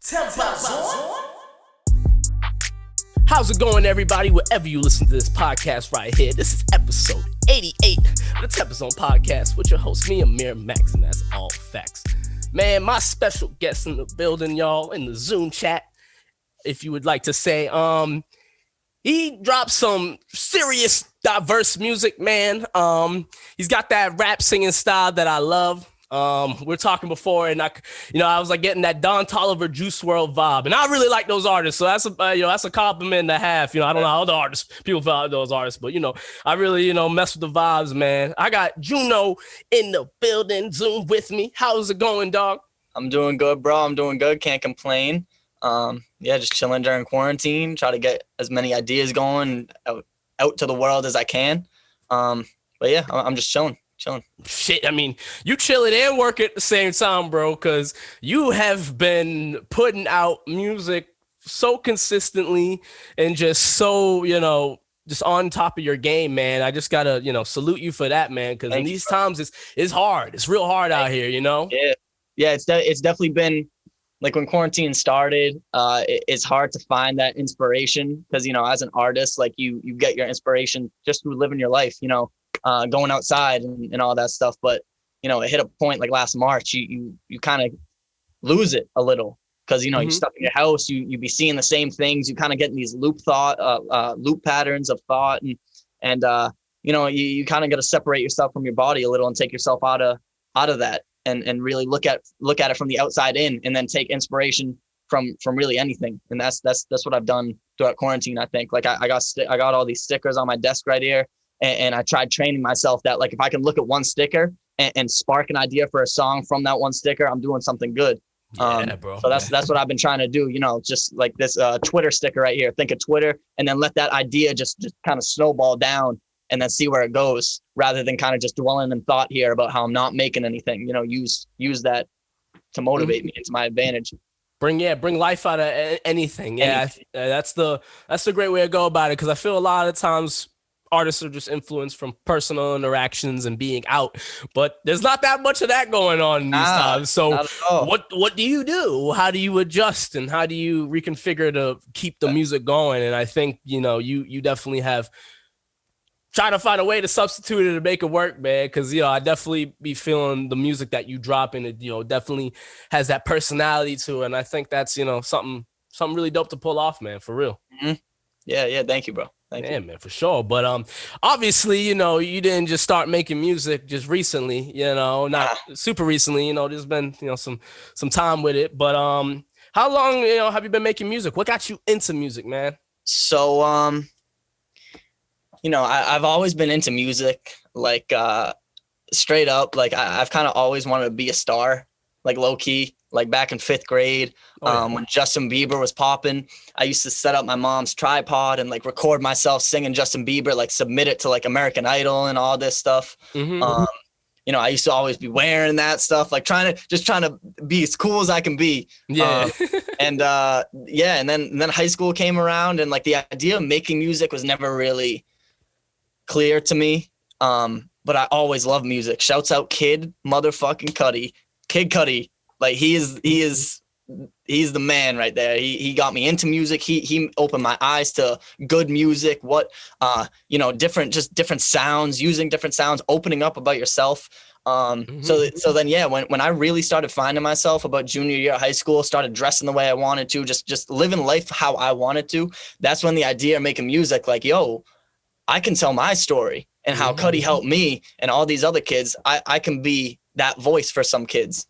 TempahZone. How's it going, everybody? Wherever you listen to this podcast right here, this is episode 88 of the TempahZone podcast with your host, me, Amir Max, and that's all facts. Man, my special guest in the building, y'all, in the Zoom chat, if you would like to say, he dropped some serious, diverse music, man. He's got that rap singing style that I love. We're talking before, and I was like getting that Don Toliver Juice WRLD vibe, and I really like those artists. So that's a compliment and a half. I don't know how other artists people feel about those artists, but I really mess with the vibes, man. I got Juno in the building, Zoom with me. How's it going, dog? I'm doing good, bro. I'm doing good. Can't complain. Just chilling during quarantine. Try to get as many ideas going out to the world as I can. I'm just chilling. Shit, I mean, you chilling and work at the same time, bro, because you have been putting out music so consistently and just so, just on top of your game, man. I just gotta, salute you for that, man, because in these times it's hard. It's real hard out here, Yeah, it's definitely been, like, when quarantine started, it's hard to find that inspiration because, as an artist, like, you get your inspiration just through living your life, going outside and all that stuff. But, it hit a point like last March, you kind of lose it a little because, you're stuck in your house, you be seeing the same things, you kind of get in these loop patterns of thought. And you kind of got to separate yourself from your body a little and take yourself out of that and really look at it from the outside in, and then take inspiration from really anything. And that's what I've done throughout quarantine. I think, like, I got all these stickers on my desk right here. And I tried training myself that, like, if I can look at one sticker and spark an idea for a song from that one sticker, I'm doing something good. Yeah, bro. So that's what I've been trying to do, just like this Twitter sticker right here. Think of Twitter and then let that idea just kind of snowball down and then see where it goes, rather than kind of just dwelling in thought here about how I'm not making anything. Use that to motivate me into my advantage. Bring life out of anything. Yeah, that's the great way to go about it, because I feel a lot of times artists are just influenced from personal interactions and being out, but there's not that much of that going on in these times. So what do you do? How do you adjust, and how do you reconfigure to keep the music going? And I think, you definitely have tried to find a way to substitute it to make it work, man. Cause I definitely be feeling the music that you drop, and it, definitely has that personality to it. And I think that's, something really dope to pull off, man, for real. Mm-hmm. Yeah. Thank you, bro. Thank you. Man, for sure. But obviously, you didn't just start making music just recently, not super recently, there's been, some time with it. But how long, have you been making music? What got you into music, man? So, I've always been into music, like, straight up. Like, I've kind of always wanted to be a star, like, low key. Like, back in 5th grade, when Justin Bieber was popping, I used to set up my mom's tripod and, like, record myself singing Justin Bieber, like, submit it to, like, American Idol and all this stuff. Mm-hmm. I used to always be wearing that stuff, like, trying to be as cool as I can be. Yeah. And then high school came around, and, like, the idea of making music was never really clear to me. But I always loved music. Shouts out Kid Cudi. Like, he's the man right there. He got me into music. He opened my eyes to good music. Different sounds, using different sounds, opening up about yourself. So then, when I really started finding myself about junior year of high school, started dressing the way I wanted to, just living life how I wanted to. That's when the idea of making music, like, I can tell my story and how Cudi helped me and all these other kids. I can be that voice for some kids.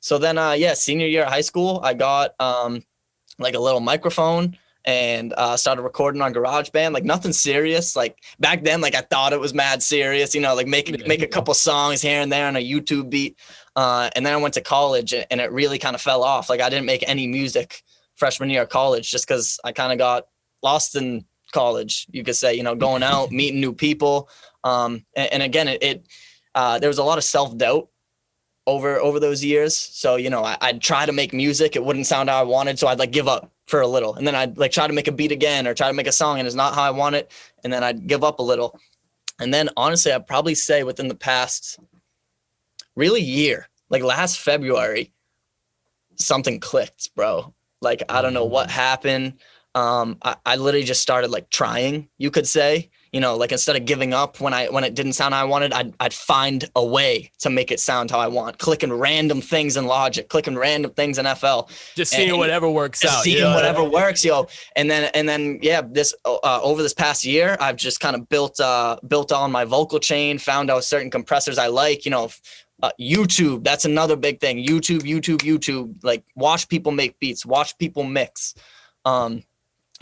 So then, senior year of high school, I got like a little microphone and started recording on GarageBand. Like, nothing serious. Like, back then, like, I thought it was mad serious, like make a couple songs here and there on a YouTube beat. And then I went to college, and it really kind of fell off. Like, I didn't make any music freshman year of college just because I kind of got lost in college, you could say, going out, meeting new people. And again, there was a lot of self-doubt over those years. So, I'd try to make music. It wouldn't sound how I wanted. So I'd, like, give up for a little. And then I'd, like, try to make a beat again or try to make a song, and it's not how I want it. And then I'd give up a little. And then, honestly, I'd probably say within the past really year, like last February, something clicked, bro. Like, I don't know what happened. I literally just started like trying, you could say, like instead of giving up when it didn't sound how I wanted, I'd find a way to make it sound how I want, clicking random things in Logic, clicking random things in FL, just seeing whatever works out, seeing whatever works, yo. And then yeah, this over this past year, I've just kind of built on my vocal chain, found out certain compressors I like, YouTube, that's another big thing. YouTube, like watch people make beats, watch people mix.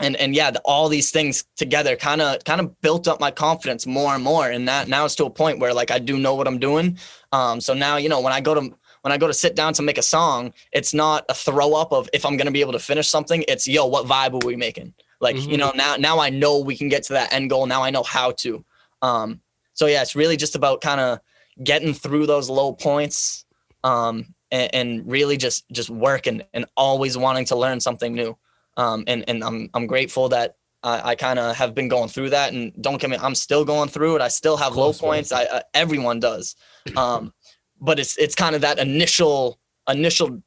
And yeah, all these things together kind of built up my confidence more and more. And that now it's to a point where like I do know what I'm doing. So now, when I go to sit down to make a song, it's not a throw up of if I'm going to be able to finish something. It's, yo, what vibe are we making? Like, now I know we can get to that end goal. Now I know how to. So yeah, it's really just about kind of getting through those low points, and really just working and always wanting to learn something new. And I'm grateful that I kind of have been going through that, and don't get me, I'm still going through it. I still have low points. Everyone does. But it's kind of that initial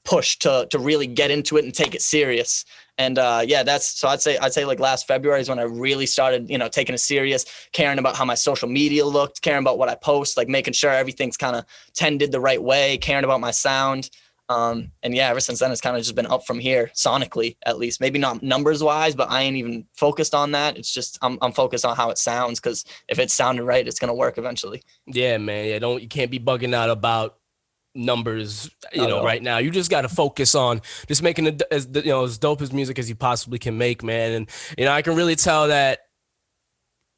push to really get into it and take it serious. And yeah, so I'd say like last February is when I really started, taking it serious, caring about how my social media looked, caring about what I post, like making sure everything's kind of tended the right way, caring about my sound. And yeah, ever since then, it's kind of just been up from here, sonically, at least. Maybe not numbers wise, but I ain't even focused on that. It's just I'm focused on how it sounds, because if it's sounding right, it's gonna work eventually. Yeah, man. Yeah, you can't be bugging out about numbers, right now. You just got to focus on just making it as dope as music as you possibly can make, man. And I can really tell that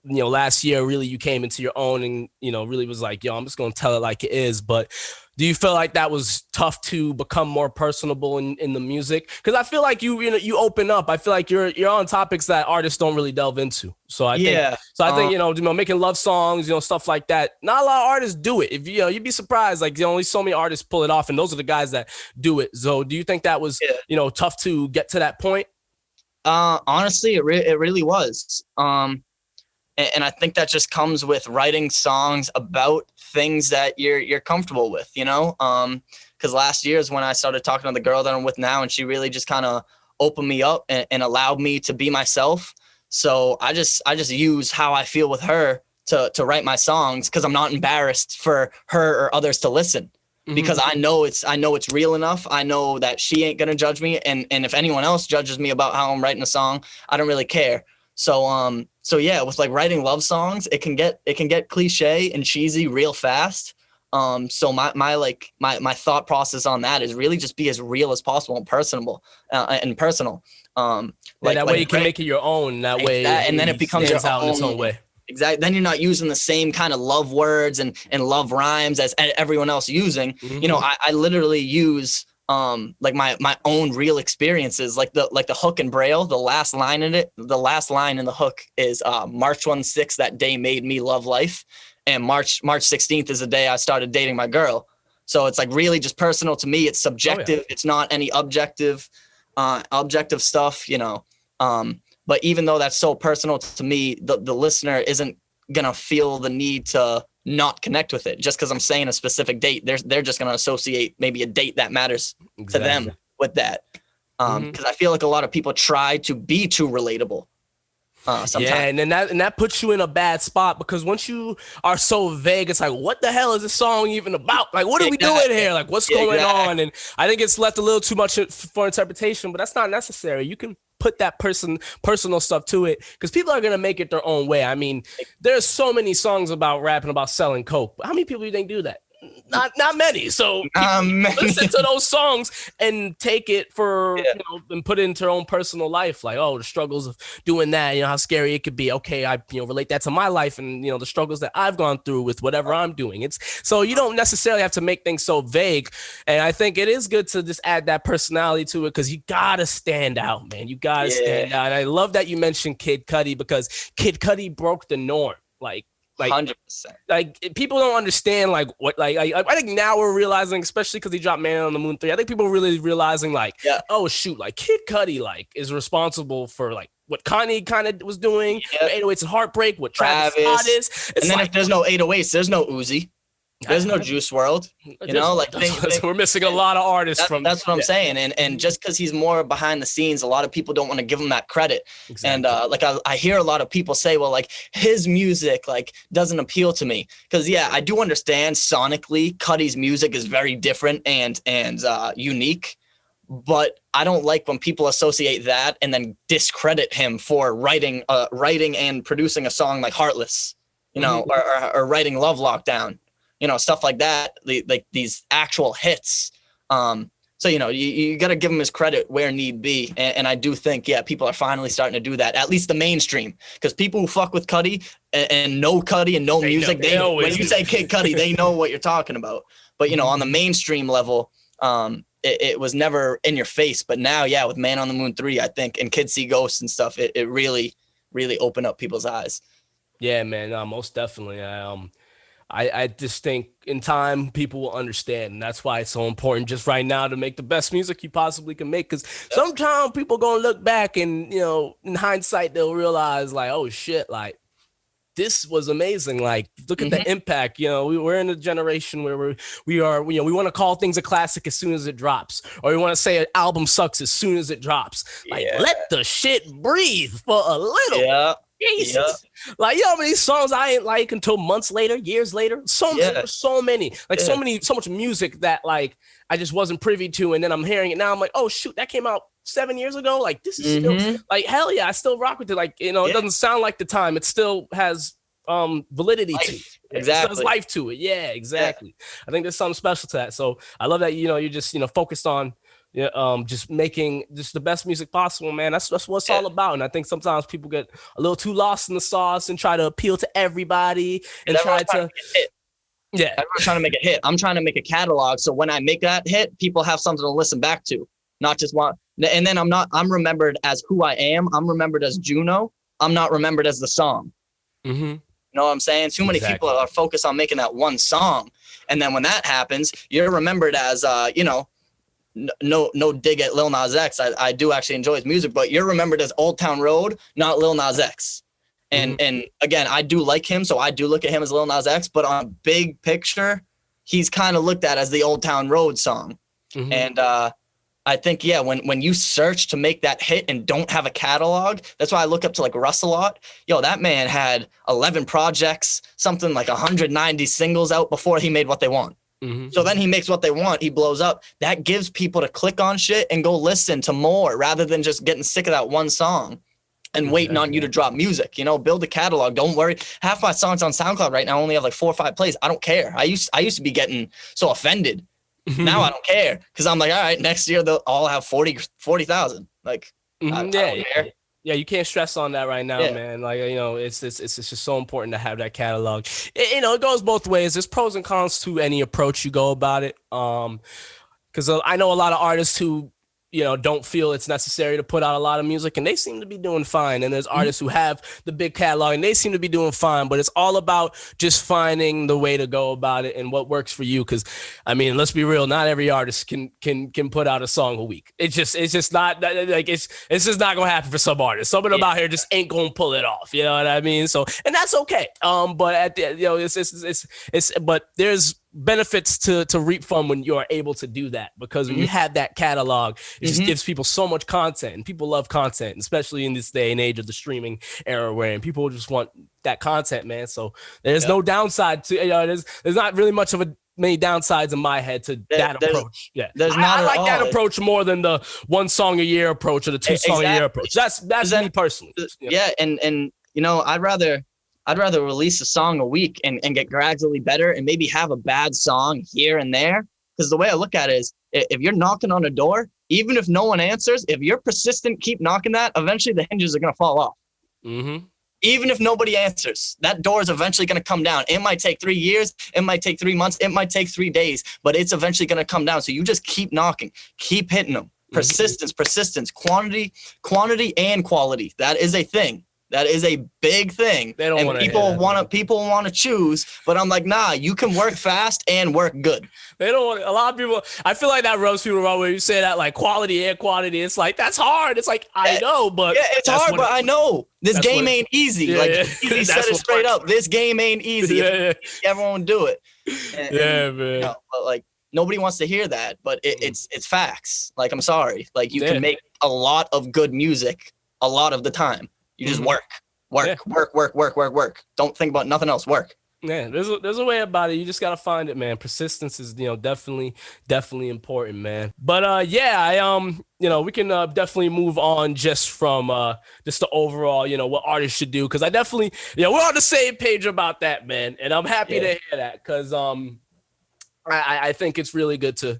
last year really you came into your own and really was like, yo, I'm just gonna tell it like it is. But do you feel like that was tough to become more personable in the music? Because I feel like you open up. I feel like you're on topics that artists don't really delve into. So I think making love songs, stuff like that. Not a lot of artists do it. If you'd be surprised. Like only so many artists pull it off, and those are the guys that do it. So do you think that was tough to get to that point? Honestly, it really was. And I think that just comes with writing songs about things that you're comfortable with, because last year is when I started talking to the girl that I'm with now, and she really just kind of opened me up and allowed me to be myself. So I just use how I feel with her to write my songs, because I'm not embarrassed for her or others to listen, because I know it's real enough. I know that she ain't gonna judge me, and if anyone else judges me about how I'm writing a song, I don't really care. So yeah, with like writing love songs, it can get cliche and cheesy real fast. So my thought process on that is really just be as real as possible and personal. That way you can make it your own. That way, and then it becomes your own, its own way. Exactly. Then you're not using the same kind of love words and love rhymes as everyone else using. I literally use like my own real experiences, like the hook in Braille, the last line in the hook is March 16th, that day made me love life, and March 16th is the day I started dating my girl. So it's like really just personal to me. It's subjective. It's not any objective stuff, but even though that's so personal to me, the listener isn't gonna feel the need to not connect with it just because I'm saying a specific date. They're just going to associate maybe a date that matters to them with that. Because I feel like a lot of people try to be too relatable. Sometimes. Yeah, and then that puts you in a bad spot, because once you are so vague, it's like, what the hell is this song even about? Like, what are we doing here? Like, what's going on? And I think it's left a little too much for interpretation, but that's not necessary. You can put that personal stuff to it, because people are gonna make it their own way. I mean, there's so many songs about rapping about selling coke. How many people do you think do that? Not many. So listen to those songs and take it for and put it into their own personal life. Like, oh, the struggles of doing that, how scary it could be. Okay, I relate that to my life, and the struggles that I've gone through with whatever I'm doing. It's so you don't necessarily have to make things so vague. And I think it is good to just add that personality to it, because you gotta stand out, man. You gotta stand out. And I love that you mentioned Kid Cudi, because Kid Cudi broke the norm. Like 100%. Like people don't understand I think now we're realizing, especially because he dropped Man on the Moon 3. I think people are really realizing oh shoot, like Kid Cudi is responsible for what Kanye kind of was doing, 808s and Heartbreak, what Travis Scott is. And then if there's no 808s, there's no Uzi. There's no Juice World, you know, like we're missing a lot of artists from. That's what I'm saying. And just because he's more behind the scenes, a lot of people don't want to give him that credit. Exactly. And like I hear a lot of people say, well, like his music like doesn't appeal to me. Because yeah, I do understand sonically, Cuddy's music is very different and unique. But I don't like when people associate that and then discredit him for writing and producing a song like Heartless, you know, or writing Love Lockdown, you know, stuff like that, like these actual hits. So, you know, you got to give him his credit where need be. And I do think, yeah, people are finally starting to do that, at least the mainstream, because people who fuck with Cuddy and know Cuddy and know music, they know when you say Kid Cudi, they know what you're talking about. But, you know, on the mainstream level, it was never in your face, but now, yeah, with Man on the Moon 3, I think, and Kids See Ghosts and stuff, it really, really opened up people's eyes. Yeah, man, most definitely. I just think in time people will understand, and that's why it's so important just right now to make the best music you possibly can make. Because sometimes people gonna look back and, you know, in hindsight they'll realize like, oh shit, like this was amazing. Like, look at the impact. You know, we're in a generation where we want to call things a classic as soon as it drops, or we want to say an album sucks as soon as it drops. Like, let the shit breathe for a little. Yeah. Jesus. Like, you know how many songs I ain't like until months later, years later? So many. Like, so much music that like I just wasn't privy to, and then I'm hearing it now. I'm like, oh shoot, that came out 7 years ago. Like, this is still like, hell yeah, I still rock with it. Like, you know, it doesn't sound like the time. It still has validity to it. Exactly. There's life to it. Yeah, exactly. I think there's something special to that. So I love that, you know, you're just, you know, focused on just making just the best music possible, man. That's what it's all about. And I think sometimes people get a little too lost in the sauce and try to appeal to everybody and try to everyone's trying to make a hit. I'm trying to make a catalog, so when I make that hit, people have something to listen back to, not just one. And then I'm remembered as who I am. I'm remembered as Juno. I'm not remembered as the song. You know what I'm saying? Too many people are focused on making that one song, and then when that happens, you're remembered as you know, no dig at Lil Nas X. I do actually enjoy his music, but you're remembered as Old Town Road, not Lil Nas X. And again, I do like him, so I do look at him as Lil Nas X, but on a big picture, he's kind of looked at as the Old Town Road song. And I think, yeah, when you search to make that hit and don't have a catalog, that's why I look up to like Russ a lot. Yo, that man had 11 projects, something like 190 singles out before he made What They Want. So then he makes What They Want, he blows up. That gives people to click on shit and go listen to more rather than just getting sick of that one song and waiting on you to drop music. You know, build a catalog. Don't worry. Half my songs on SoundCloud right now only have like 4 or 5 plays. I don't care. I used to be getting so offended. Now I don't care, because I'm like, all right, next year they'll all have 40,000. Like, I don't care. Yeah, you can't stress on that right now, man. Like, you know, it's just so important to have that catalog. You know, it goes both ways. There's pros and cons to any approach you go about it. Because I know a lot of artists who, you know, don't feel it's necessary to put out a lot of music, and they seem to be doing fine. And there's artists who have the big catalog and they seem to be doing fine, but it's all about just finding the way to go about it and what works for you. Cause I mean, let's be real, not every artist can put out a song a week. It's just not like, it's just not going to happen for some artists. Some of them out here just ain't going to pull it off. You know what I mean? So, and that's okay. But at the, you know, but there's benefits to reap from when you are able to do that, because when you have that catalog, it just gives people so much content, and people love content, especially in this day and age of the streaming era, where people just want that content, man. So there's no downside to, you know, there's not really much of many downsides in my head to that approach. Yeah, I like that approach more than the 1 song a year approach or the 2 song a year approach. That's me personally. Yeah, and you know, I'd rather release a song a week and get gradually better, and maybe have a bad song here and there. Because the way I look at it is, if you're knocking on a door, even if no one answers, if you're persistent, keep knocking that, eventually the hinges are going to fall off. Even if nobody answers, that door is eventually going to come down. It might take 3 years. It might take 3 months. It might take 3 days, but it's eventually going to come down. So you just keep knocking, keep hitting them. Persistence, quantity and quality. That is a thing. That is a big thing. They don't and want people want to choose, but I'm like, nah, you can work fast and work good. They don't want, a lot of people, I feel like that rubs people wrong when you say that, like quality and quantity. It's like, that's hard. It's like, I know, but yeah, it's hard, but I know this game ain't easy. Yeah, like yeah. Easy said it straight up. This game ain't easy. Yeah, Everyone do it. Man. You know, but like nobody wants to hear that, but it's facts. Like, I'm sorry. Like, you can make a lot of good music a lot of the time. You just work. Don't think about nothing else. Work. Yeah, there's a way about it. You just gotta find it, man. Persistence is, definitely important, man. But we can definitely move on just from just the overall, what artists should do, because I definitely, we're on the same page about that, man. And I'm happy to hear that, because I think it's really good to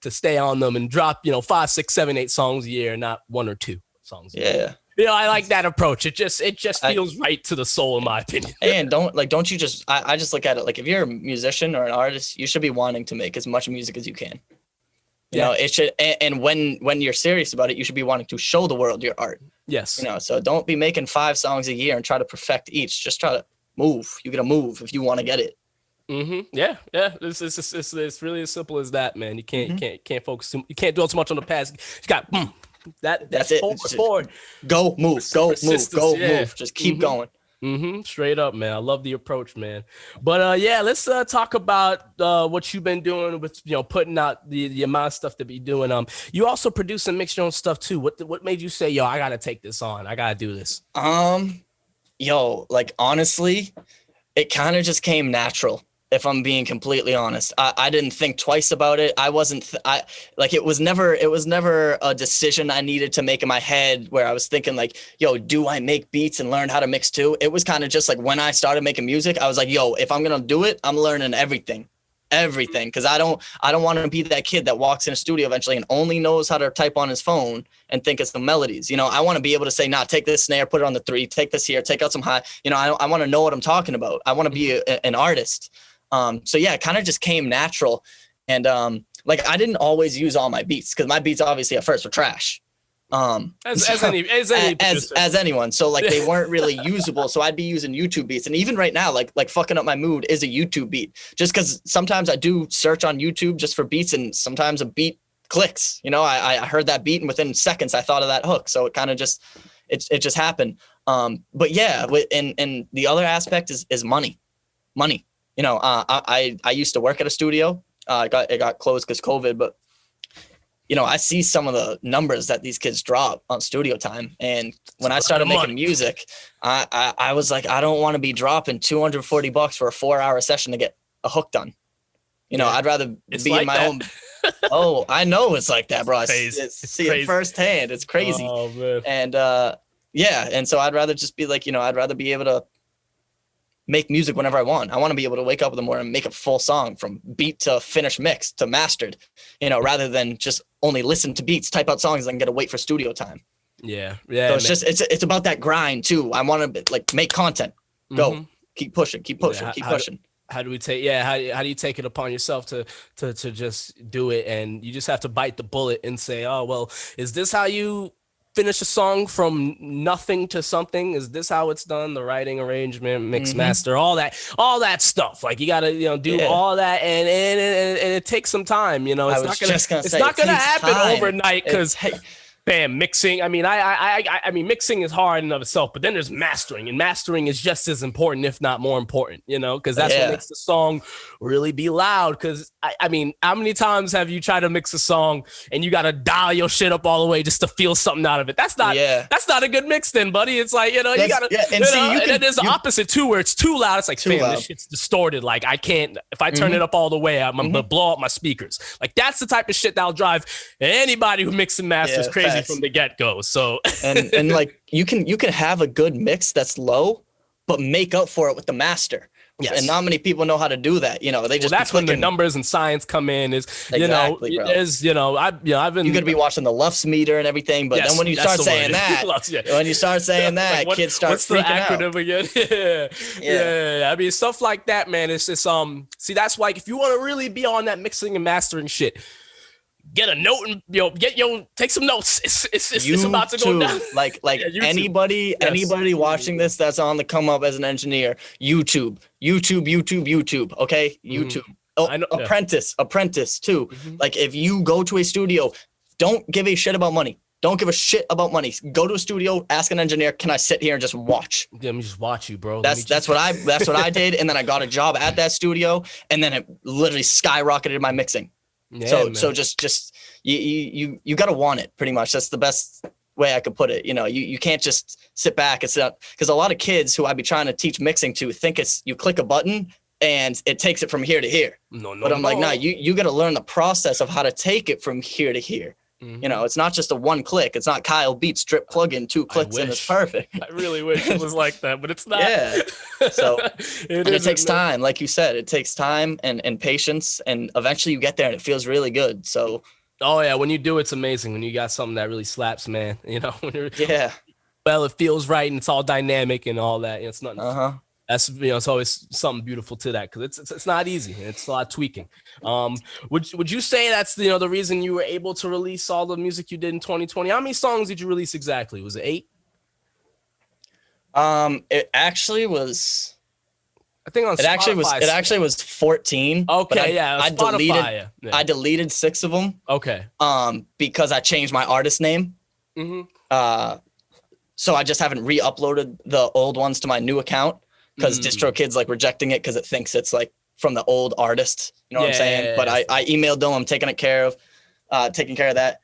stay on them and drop 5, 6, 7, 8 songs a year, not 1 or 2 songs a year. I like that approach. It just feels right to the soul, in my opinion. And don't you just, I just look at it like, if you're a musician or an artist, you should be wanting to make as much music as you can. You know, it should, and when you're serious about it, you should be wanting to show the world your art. Yes. So don't be making 5 songs a year and try to perfect each. Just try to move. You gotta move if you want to get it. Yeah. It's really as simple as that, man. You can't focus. You can't dwell too much on the past. You got that's it. Forward. Go move. Just keep going. Straight up, man. I love the approach, man. But let's talk about what you've been doing with putting out the amount of stuff to be doing. You also produce and mix your own stuff too. What made you say, I gotta take this on? I gotta do this. Like, honestly, it kind of just came natural. If I'm being completely honest, I didn't think twice about it. I wasn't, it was never a decision I needed to make in my head where I was thinking like, do I make beats and learn how to mix too? It was kind of just like, when I started making music, I was like, if I'm going to do it, I'm learning everything. Cause I don't want to be that kid that walks in a studio eventually and only knows how to type on his phone and think it's the melodies. I want to be able to say, take this snare, put it on the 3, take this here, take out some high, I want to know what I'm talking about. I want to be an artist. It kind of just came natural. And I didn't always use all my beats, because my beats obviously at first were trash. As anyone. So they weren't really usable. So I'd be using YouTube beats. And even right now, like Fuckin Up My Mood is a YouTube beat, just because sometimes I do search on YouTube just for beats, and sometimes a beat clicks. I heard that beat and within seconds I thought of that hook. So it kind of just, it just happened. And the other aspect is money. I used to work at a studio. It got closed because COVID, but I see some of the numbers that these kids drop on studio time. And when I started making music, I was like, I don't want to be dropping $240 for a 4-hour session to get a hook done. I'd rather be in my own. Oh, I know it's like that, bro. I see it firsthand. It's crazy. Oh, man. And and so I'd rather just be like, I'd rather be able to make music whenever I want. I want to be able to wake up in the morning and make a full song from beat to finished mix to mastered, rather than just only listen to beats, type out songs, and get to wait for studio time. Yeah. So it's about that grind too. I want to make content. Go, keep pushing. How do we take? How do you take it upon yourself to just do it, and you just have to bite the bullet and say, oh well, is this how you finish a song from nothing to something? Is this how it's done? The writing, arrangement, mix, master, all that stuff. Like, you gotta do all that, and it takes some time. It's not gonna happen overnight, because mixing. I mean, mixing is hard in and of itself, but then there's mastering, and mastering is just as important, if not more important. Because that's what makes the song really be loud. Because I mean, how many times have you tried to mix a song and you gotta dial your shit up all the way just to feel something out of it? That's not a good mix, then, buddy. It's like, you gotta. And then there's the opposite too, where it's too loud. It's like, this shit's distorted. Like, I can't. If I turn it up all the way, I'm gonna blow up my speakers. Like, that's the type of shit that'll drive anybody who mixes and masters crazy from the get-go. So and like, you can have a good mix that's low, but make up for it with the master. Yes. And not many people know how to do that. They just that's when the numbers and science come in. Is I've been. You got to be watching the Lufs meter and everything, but then when you start saying that, kids start what's freaking the acronym out. Again? I mean, stuff like that, man. It's just see, that's like, if you want to really be on that mixing and mastering shit, get a note and take some notes. It's about to go down. Like Yeah, anybody watching this that's on the come up as an engineer, YouTube. Okay, YouTube. Oh, I know, apprentice too. Like if you go to a studio, don't give a shit about money. Don't give a shit about money. Go to a studio, ask an engineer, can I sit here and just watch? Let me just watch you, bro. That's what I did, and then I got a job at that studio, and then it literally skyrocketed my mixing. Yeah, so just you gotta want it, pretty much. That's the best way I could put it. You can't just sit back and sit, because a lot of kids who I'd be trying to teach mixing to think it's you click a button and it takes it from here to here. But I'm like, nah, you got to learn the process of how to take it from here to here. It's not just a one click. It's not Kyle Beats drip plug-in, 2 clicks and it's perfect. I really wish it was like that, but it's not. Yeah. So it takes time. Like you said, it takes time and patience, and eventually you get there and it feels really good. So. Oh yeah, when you do, it's amazing. When you got something that really slaps, man. Yeah. Well, it feels right and it's all dynamic and all that. It's nothing. That's it's always something beautiful to that, because it's not easy. It's a lot of tweaking. Would you say that's the reason you were able to release all the music you did in 2020? How many songs did you release exactly? Was it 8? It actually was. I think on Spotify. It actually was 14. Okay, I deleted 6 of them. Okay. Because I changed my artist name. So I just haven't re-uploaded the old ones to my new account, because DistroKid's like rejecting it because it thinks it's like from the old artist. You know what I'm saying? But I emailed them. I'm taking care of that.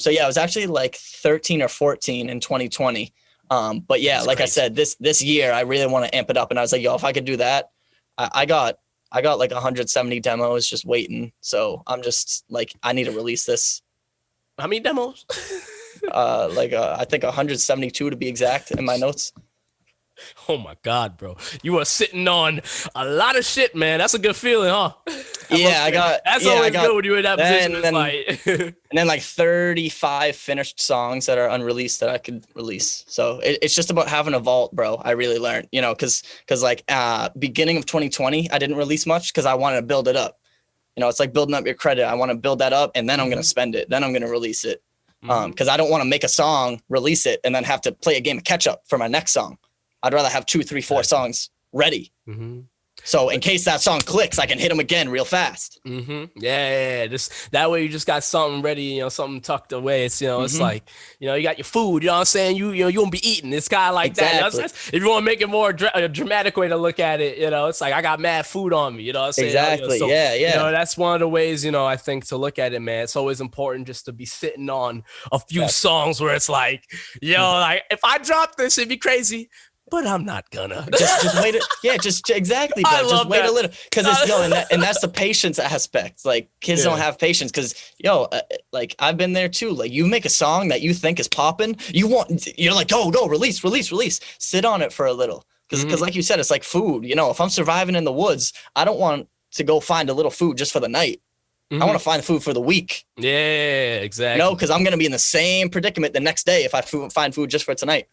So yeah, it was actually like 13 or 14 in 2020. But yeah, that's like crazy. I said, this year I really want to amp it up, and I was like, yo, if I could do that, I got like 170 demos just waiting. So I'm just like, I need to release this. How many demos? I think 172 to be exact in my notes. Oh my God, bro. You are sitting on a lot of shit, man. That's a good feeling, huh? That's always good when you're in that position. And then like 35 finished songs that are unreleased that I could release. So it's just about having a vault, bro. I really learned, because like beginning of 2020, I didn't release much because I wanted to build it up. It's like building up your credit. I want to build that up, and then I'm going to spend it. Then I'm going to release it. Because I don't want to make a song, release it, and then have to play a game of catch up for my next song. I'd rather have 2, 3, 4 songs ready. So in case that song clicks, I can hit them again real fast. Yeah. Just that way, you just got something ready, something tucked away. It's it's like you got your food. You know what I'm saying? You won't be eating. It's kind of like that. If you want to make it more a dramatic way to look at it, it's like I got mad food on me. You know what I'm saying? Exactly. So, yeah. That's one of the ways I think to look at it, man. It's always important just to be sitting on a few songs where it's like, like if I drop this, it'd be crazy. But I'm not gonna just wait. Just exactly. But just wait a little, because it's and that's the patience aspect. Like kids don't have patience, because like I've been there too. Like you make a song that you think is popping, you're like go release. Sit on it for a little, because like you said, it's like food. If I'm surviving in the woods, I don't want to go find a little food just for the night. I want to find food for the week. Yeah, exactly. Because I'm gonna be in the same predicament the next day if I find food just for tonight.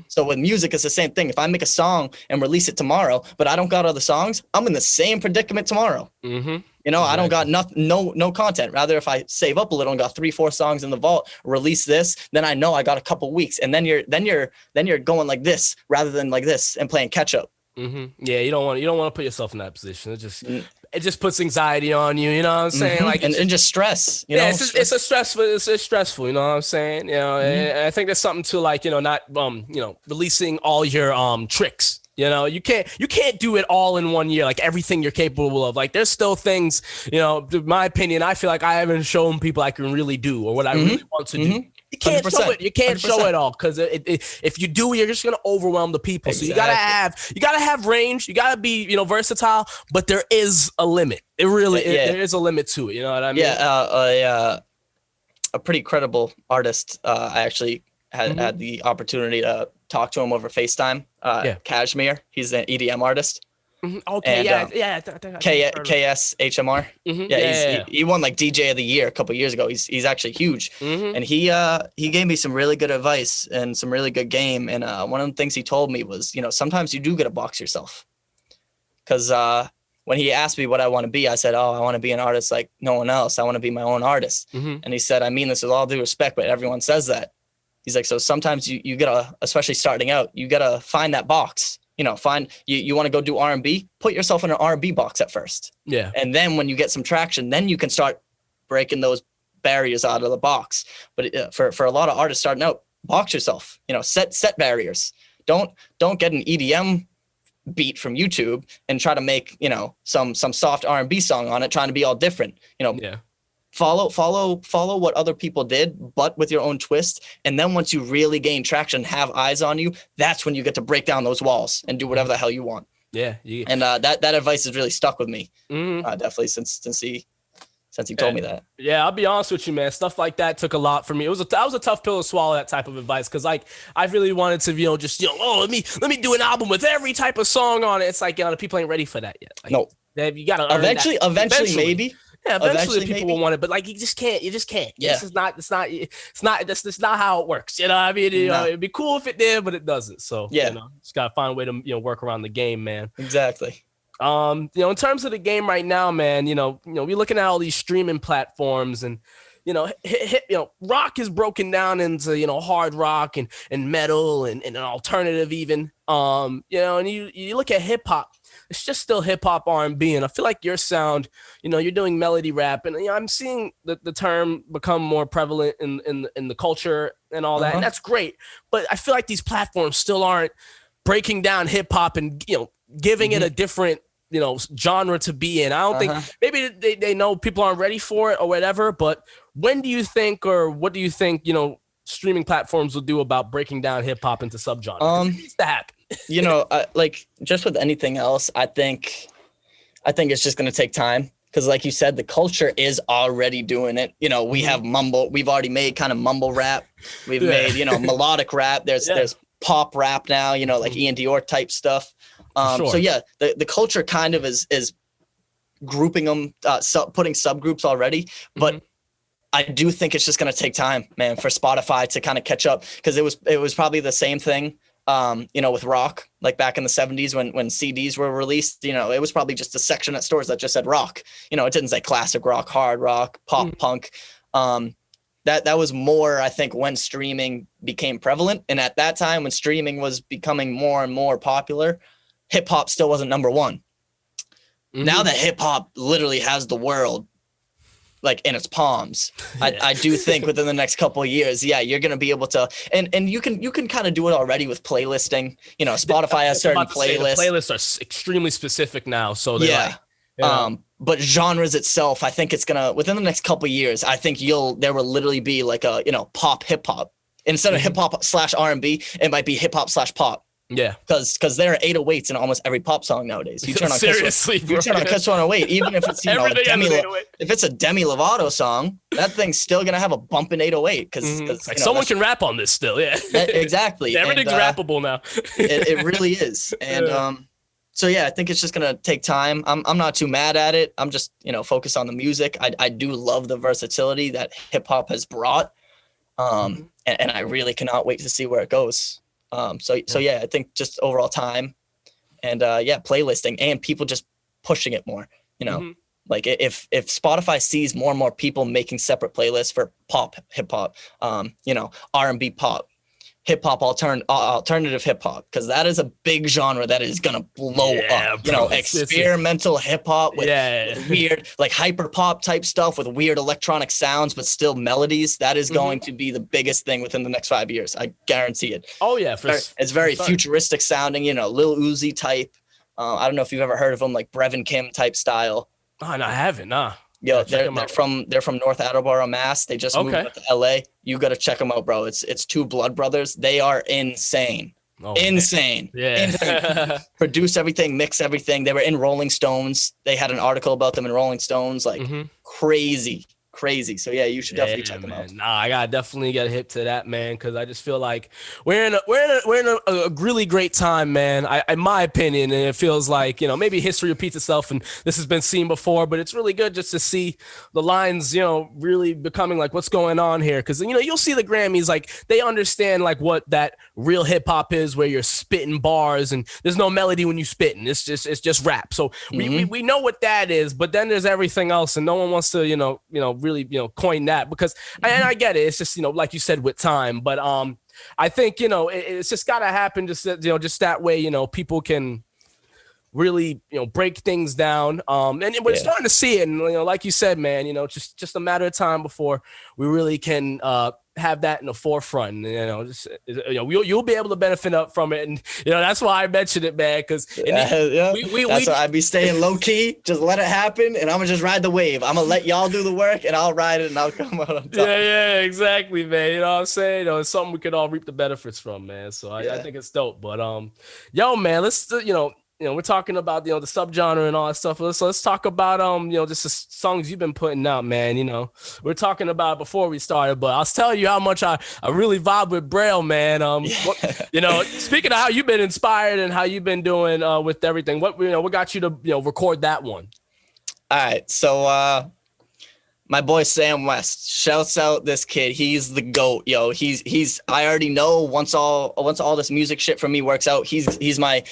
So with music, it's the same thing. If I make a song and release it tomorrow, but I don't got other songs, I'm in the same predicament tomorrow. I don't got no content. Rather, if I save up a little and got 3, 4 songs in the vault, release this, then I know I got a couple weeks, and then you're going like this rather than like this and playing catch up. Yeah, you don't want to put yourself in that position. It just puts anxiety on you. You know what I'm saying? Like and just stress. It's stressful. You know what I'm saying? And I think there's something to like not releasing all your tricks. You can't do it all in one year, like everything you're capable of. Like there's still things, in my opinion, I feel like I haven't shown people I can really do, or what I really want to do. You can't 100%. Show it. You can't 100%. Show it all, because if you do, you're just gonna overwhelm the people. Exactly. So you gotta have range. You gotta be versatile, but there is a limit. It really there is a limit to it. You know what I mean? Yeah. A pretty credible artist. I actually had the opportunity to talk to him over FaceTime. Kashmir. He's an EDM artist. Okay, KSHMR. He won like DJ of the year a couple years ago. He's actually huge, and he gave me some really good advice and some really good game. And one of the things he told me was, sometimes you do got to box yourself, because when he asked me what I want to be, I said, oh, I want to be an artist like no one else. I want to be my own artist. And he said, I mean this with all due respect, but everyone says that. He's like, so sometimes you gotta, especially starting out, you gotta find that box. You know, you want to go do R&B, put yourself in an R&B box at first. Yeah. And then when you get some traction, then you can start breaking those barriers out of the box. But for a lot of artists starting out, box yourself, you know, set barriers. Don't get an EDM beat from YouTube and try to make, you know, some soft R&B song on it, trying to be all different, you know. Yeah. Follow what other people did, but with your own twist. And then once you really gain traction, have eyes on you, that's when you get to break down those walls and do whatever the hell you want. Yeah. And that advice has really stuck with me, definitely since he told me that. Yeah, I'll be honest with you, man. Stuff like that took a lot for me. That was a tough pill to swallow, that type of advice, because like I really wanted to, you know, just, you know, oh, let me do an album with every type of song on it. It's like, you know, the people ain't ready for that yet. Like, no, you gotta eventually maybe. Yeah, eventually people will want it, but like you just can't. Yeah. This is not how it works. You know what I mean? You know, it'd be cool if it did, but it doesn't. So yeah, you know, just gotta find a way to, you know, work around the game, man. Exactly. You know, in terms of the game right now, man, you know, we're looking at all these streaming platforms, and you know, rock is broken down into, you know, hard rock and metal and an alternative even. You know, and you look at hip hop. It's just still hip hop, R&B, and I feel like your sound, you know, you're doing melody rap, and you know, I'm seeing the term become more prevalent in the culture and all that, and that's great. But I feel like these platforms still aren't breaking down hip hop and, you know, giving it a different, you know, genre to be in. I don't think, maybe they know people aren't ready for it or whatever. But when do you think, or what do you think, you know, streaming platforms will do about breaking down hip hop into subgenres? It needs to happen. You know, like just with anything else, I think it's just going to take time, because like you said, the culture is already doing it. You know, we have we've already made kind of mumble rap. We've made, you know, melodic rap. There's pop rap now, you know, like Ian Dior type stuff. So yeah, the culture kind of is grouping them, putting subgroups already, but I do think it's just going to take time, man, for Spotify to kind of catch up, because it was probably the same thing. You know, with rock, like back in the 70s when CDs were released, you know, it was probably just a section at stores that just said rock. You know, it didn't say classic rock, hard rock, pop, punk. That was more, I think, when streaming became prevalent. And at that time, when streaming was becoming more and more popular, hip hop still wasn't number one. Now that hip hop literally has the world like in its palms, I do think within the next couple of years, you're going to be able to, and you can kind of do it already with playlisting. You know, Spotify has certain playlists. The playlists are extremely specific now. So but genres itself, I think it's going to, within the next couple of years, I think there will literally be like a, you know, pop hip hop instead of hip hop / R&B. It might be hip hop / pop. Yeah, because there are 808s in almost every pop song nowadays. You turn on seriously, you turn on Kiss 108, even if it's, you know, if it's a Demi Lovato song, that thing's still gonna have a bump in 808 because like someone can rap on this still. Yeah, exactly. Everything's rappable now. it really is, and so yeah, I think it's just gonna take time. I'm not too mad at it. I'm just, you know, focused on the music. I do love the versatility that hip hop has brought, and I really cannot wait to see where it goes. So yeah, I think just overall time and playlisting and people just pushing it more, you know, like if Spotify sees more and more people making separate playlists for pop, hip hop, you know, R&B pop, hip hop, alternative hip hop, because that is a big genre that is going to blow up, you know, experimental hip hop with weird, like hyper pop type stuff with weird electronic sounds, but still melodies. That is going to be the biggest thing within the next 5 years. I guarantee it. Oh yeah. It's very futuristic sounding, you know, Lil Uzi type. I don't know if you've ever heard of them, like Brevin Kim type style. Oh, no, I haven't. Nah. Yo, they're from North Attleboro, Mass. They just moved to LA. You got to check them out, bro. It's two blood brothers. They are insane. Insane. Man. Yeah. Insane. Produce everything, mix everything. They were in Rolling Stones. They had an article about them in Rolling Stones. Like crazy. crazy. So yeah, you should definitely check them out. Nah, I gotta definitely get a hip to that, man, because I just feel like we're in a really great time, man. In my opinion, and it feels like, maybe history repeats itself, and this has been seen before, but it's really good just to see the lines, really becoming like what's going on here, because you'll see the Grammys, like they understand like what that real hip hop is, where you're spitting bars and there's no melody when you spitting. It's just rap. So we know what that is, but then there's everything else, and no one wants to really coin that, because and I get it, it's just like you said, with time, but I think it's just gotta happen, just just that way people can really break things down, and we're starting to see it, and like you said, man, just a matter of time before we really can have that in the forefront. You'll be able to benefit up from it, and that's why I mentioned it, man, because that's why I'd be staying low key, just let it happen, and I'm gonna just ride the wave. I'm gonna let y'all do the work, and I'll ride it, and I'll come out on top. Yeah, exactly, man. You know what I'm saying? It's something we could all reap the benefits from, man. So I think it's dope. But yo, man, let's we're talking about the subgenre and all that stuff. Let's talk about just the songs you've been putting out, man. We're talking about it before we started, but I'll tell you how much I really vibe with Braille, man. Speaking of how you've been inspired and how you've been doing with everything, what got you to record that one? All right, so my boy Sam West, shouts out this kid. He's the GOAT, yo. He's I already know once all this music shit for me works out, he's my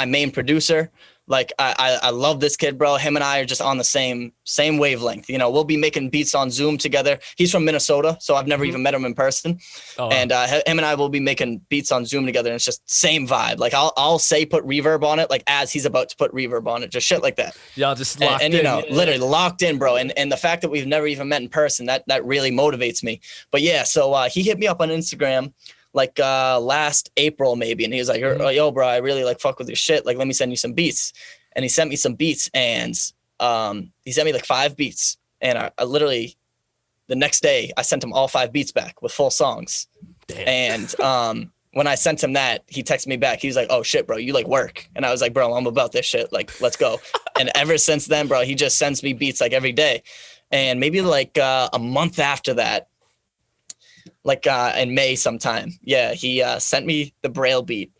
main producer. Like I love this kid, bro. Him and I are just on the same wavelength. We'll be making beats on Zoom together. He's from Minnesota, so I've never even met him in person. And him and I will be making beats on Zoom together, and it's just same vibe. Like I'll say put reverb on it, like as he's about to put reverb on it, just shit like that. Y'all just locked in. Literally locked in, bro. And the fact that we've never even met in person, that really motivates me. But yeah, so he hit me up on Instagram like last April maybe, and he was like, yo bro, I really like fuck with your shit, like let me send you some beats. And he sent me some beats, and he sent me like 5 beats, and I literally the next day I sent him all 5 beats back with full songs. Damn. And when I sent him that, he texted me back. He was like, oh shit bro, you like work? And I was like, bro, I'm about this shit, like let's go. And ever since then, bro, he just sends me beats like every day. And maybe like a month after that, like in May sometime, he sent me the Braille beat.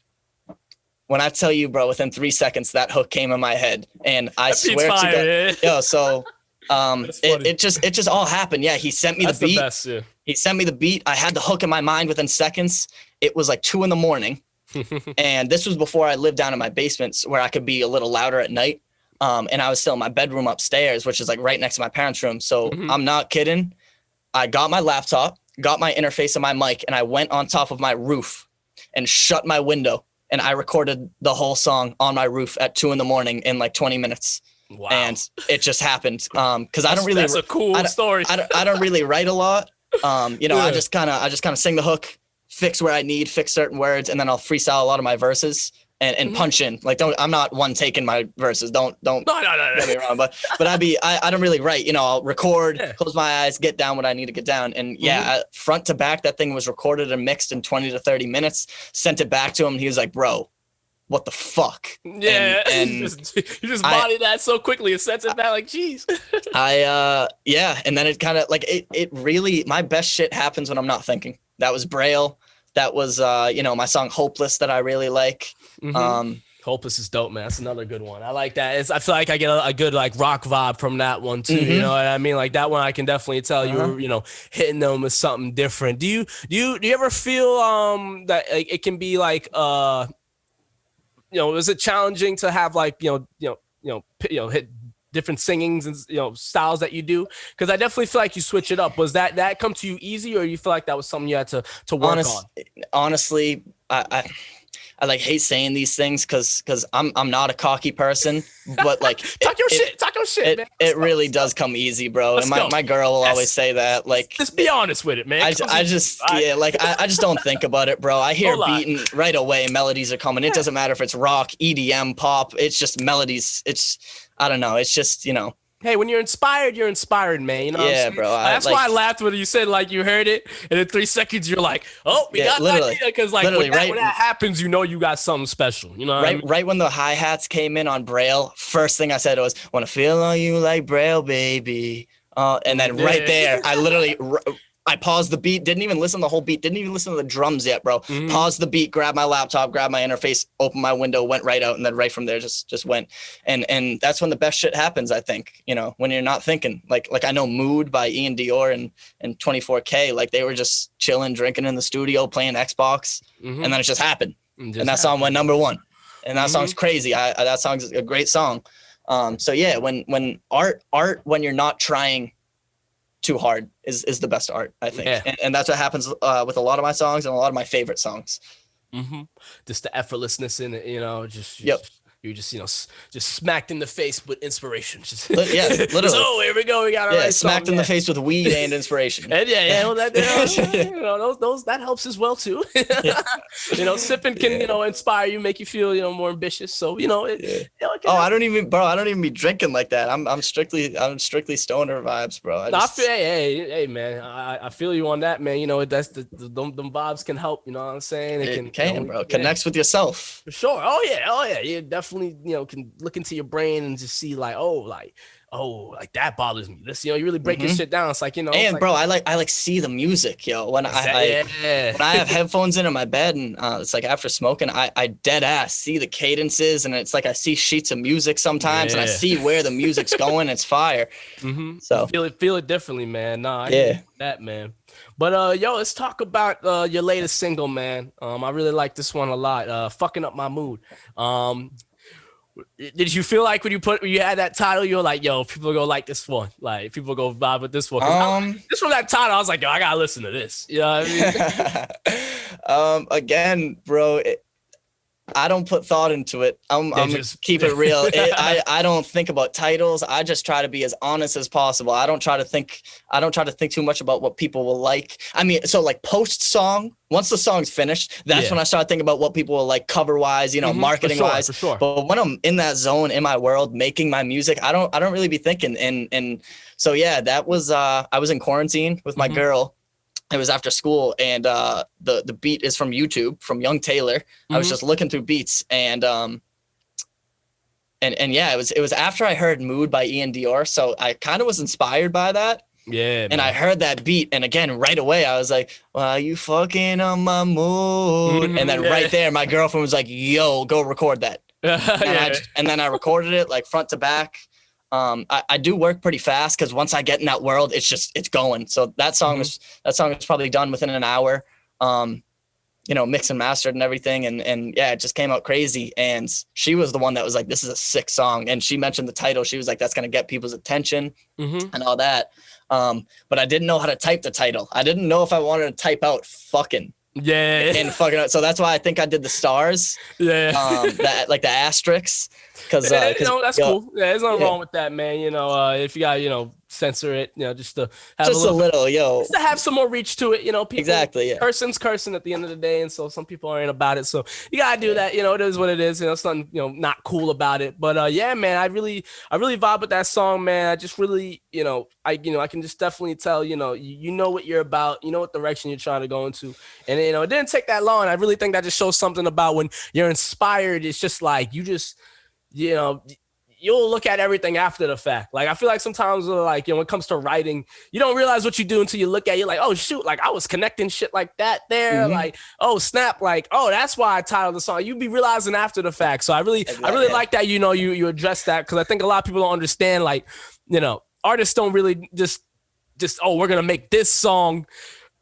When I tell you, bro, within 3 seconds that hook came in my head, and I swear to God, yo, so it just all happened. Yeah, he sent me the beat. Best, yeah. He sent me the beat. I had the hook in my mind within seconds. It was like 2 a.m, and this was before I lived down in my basement, where I could be a little louder at night. And I was still in my bedroom upstairs, which is like right next to my parents' room. So I'm not kidding. I got my laptop, got my interface and my mic, and I went on top of my roof and shut my window. And I recorded the whole song on my roof at 2 a.m. in like 20 minutes. Wow. And it just happened. Cause I don't really, that's a cool story. I don't really write a lot. I just kind of sing the hook, fix where I need, fix certain words. And then I'll freestyle a lot of my verses and punch in. Like, I'm not one taking my verses. Don't no. get me wrong. But I don't really write, I'll record, close my eyes, get down what I need to get down. And front to back, that thing was recorded and mixed in 20 to 30 minutes, sent it back to him. And he was like, bro, what the fuck? Yeah. And you just bodied that so quickly. It sets it back like, geez. And then it kind of like, it really, my best shit happens when I'm not thinking. That was Braille. That was, my song Hopeless that I really like. Hopeless is dope, man. That's another good one. I like that. I feel like I get a good like rock vibe from that one too. You know what I mean? Like that one, I can definitely tell you hitting them with something different. Do you ever feel that like, it can be like is it challenging to have like hit different singings and styles that you do? Because I definitely feel like you switch it up. Was that come to you easy, or you feel like that was something you had to work on? Honestly, I like hate saying these things because I'm not a cocky person, but like talk your shit, man. It really does come easy, bro. And my girl will always say that. Like, just be honest with it, man. I just don't think about it, bro. I hear beating right away. Melodies are coming. It doesn't matter if it's rock, EDM, pop. It's just melodies. I don't know. It's just Hey, when you're inspired, man. You know what I'm saying? Bro. That's why I laughed when you said like you heard it, and in 3 seconds you're like, "Oh, we got an idea." Because like when that happens, you got something special. You know, right when the hi-hats came in on Braille, first thing I said was, "Wanna feel on you like Braille, baby." And then right there, I paused the beat, didn't even listen to the whole beat, didn't even listen to the drums yet, bro. Paused the beat, grabbed my laptop, grabbed my interface, opened my window, went right out, and then right from there just went. And that's when the best shit happens, I think, you know, when you're not thinking. Like I know Mood by Ian Dior and 24K, like they were just chilling, drinking in the studio, playing Xbox, and then it just happened. And that song went #1. And that song's crazy. That song's a great song. So yeah, when art, when you're not trying too hard is the best art, I think. Yeah. And that's what happens with a lot of my songs and a lot of my favorite songs. Just the effortlessness in it, you know, you're just, you know, just smacked in the face with inspiration. Yeah, literally. Oh, here we go. We got our smacked in the face with weed and inspiration. And well, that, you know, those that helps as well too. You know, sipping can, you know, inspire you, make you feel, you know, more ambitious. So, you know, you know, I don't even be drinking like that. I'm strictly stoner vibes, bro. Hey, man, I feel you on that, man. You know, that's them vibes can help. You know what I'm saying? It can, you know, bro. Connects with yourself. For sure. Oh yeah. You definitely, you know, can look into your brain and just see like that bothers me. This, you know, you really break your shit down. It's like, you know, and bro, I like see the music, yo. When I have headphones in my bed and it's like after smoking, I dead ass see the cadences, and it's like I see sheets of music sometimes, and I see where the music's going. It's fire. So feel it differently, man. Nah, I get that, man. But yo, let's talk about your latest single, man. I really like this one a lot. Fuckin Up My Mood. Did you feel like when you had that title, you were like, yo, people are gonna like this one, like people go vibe with this one? Just from that title, I was like, yo, I gotta listen to this. You know what I mean? Again, bro, I don't put thought into it. I'm just keep it real. I don't think about titles. I just try to be as honest as possible. I don't try to think too much about what people will like. I mean, so like post song, once the song's finished, that's when I start thinking about what people will like cover wise, you know, marketing wise. For sure. But when I'm in that zone in my world, making my music, I don't really be thinking. And so yeah, that was I was in quarantine with my girl. It was after school, and the beat is from YouTube, from Young Taylor. I was just looking through beats, and yeah, it was after I heard Mood by Ian Dior, so I kind of was inspired by that. Yeah, and I heard that beat, and again, right away, I was like, "Why you fucking on my mood?" And then right there, my girlfriend was like, "Yo, go record that." And then I recorded it like front to back. I do work pretty fast because once I get in that world, it's going. So that song was probably done within an hour. You know, mixed and mastered and everything, and yeah, it just came out crazy. And she was the one that was like, "This is a sick song," and she mentioned the title. She was like, "That's gonna get people's attention," and all that. But I didn't know how to type the title. I didn't know if I wanted to type out "fucking." And fucking. So that's why I think I did the stars. That like the asterisks. Because you know, that's cool. Yeah, there's nothing wrong with that, man. You know, if you got, you know, censor it, you know, just to have just a little, just to have some more reach to it. You know, people exactly. Cursing at the end of the day, and so some people aren't about it. So you gotta do that. You know, it is what it is. You know, it's nothing, you know, not cool about it. But yeah, man, I really vibe with that song, man. I just really, you know, I can just definitely tell, you know, you know what you're about. You know what direction you're trying to go into, and you know, it didn't take that long. I really think that just shows something about when you're inspired. It's just like you know, you'll look at everything after the fact. Like, I feel like sometimes, like, you know, when it comes to writing, you don't realize what you do until you look at it. You're like, oh, shoot, like, I was connecting shit like that there. Like, oh, snap, like, oh, that's why I titled the song. You be realizing after the fact. So I really like that, you know, you address that, because I think a lot of people don't understand, like, you know, artists don't really just, oh, we're going to make this song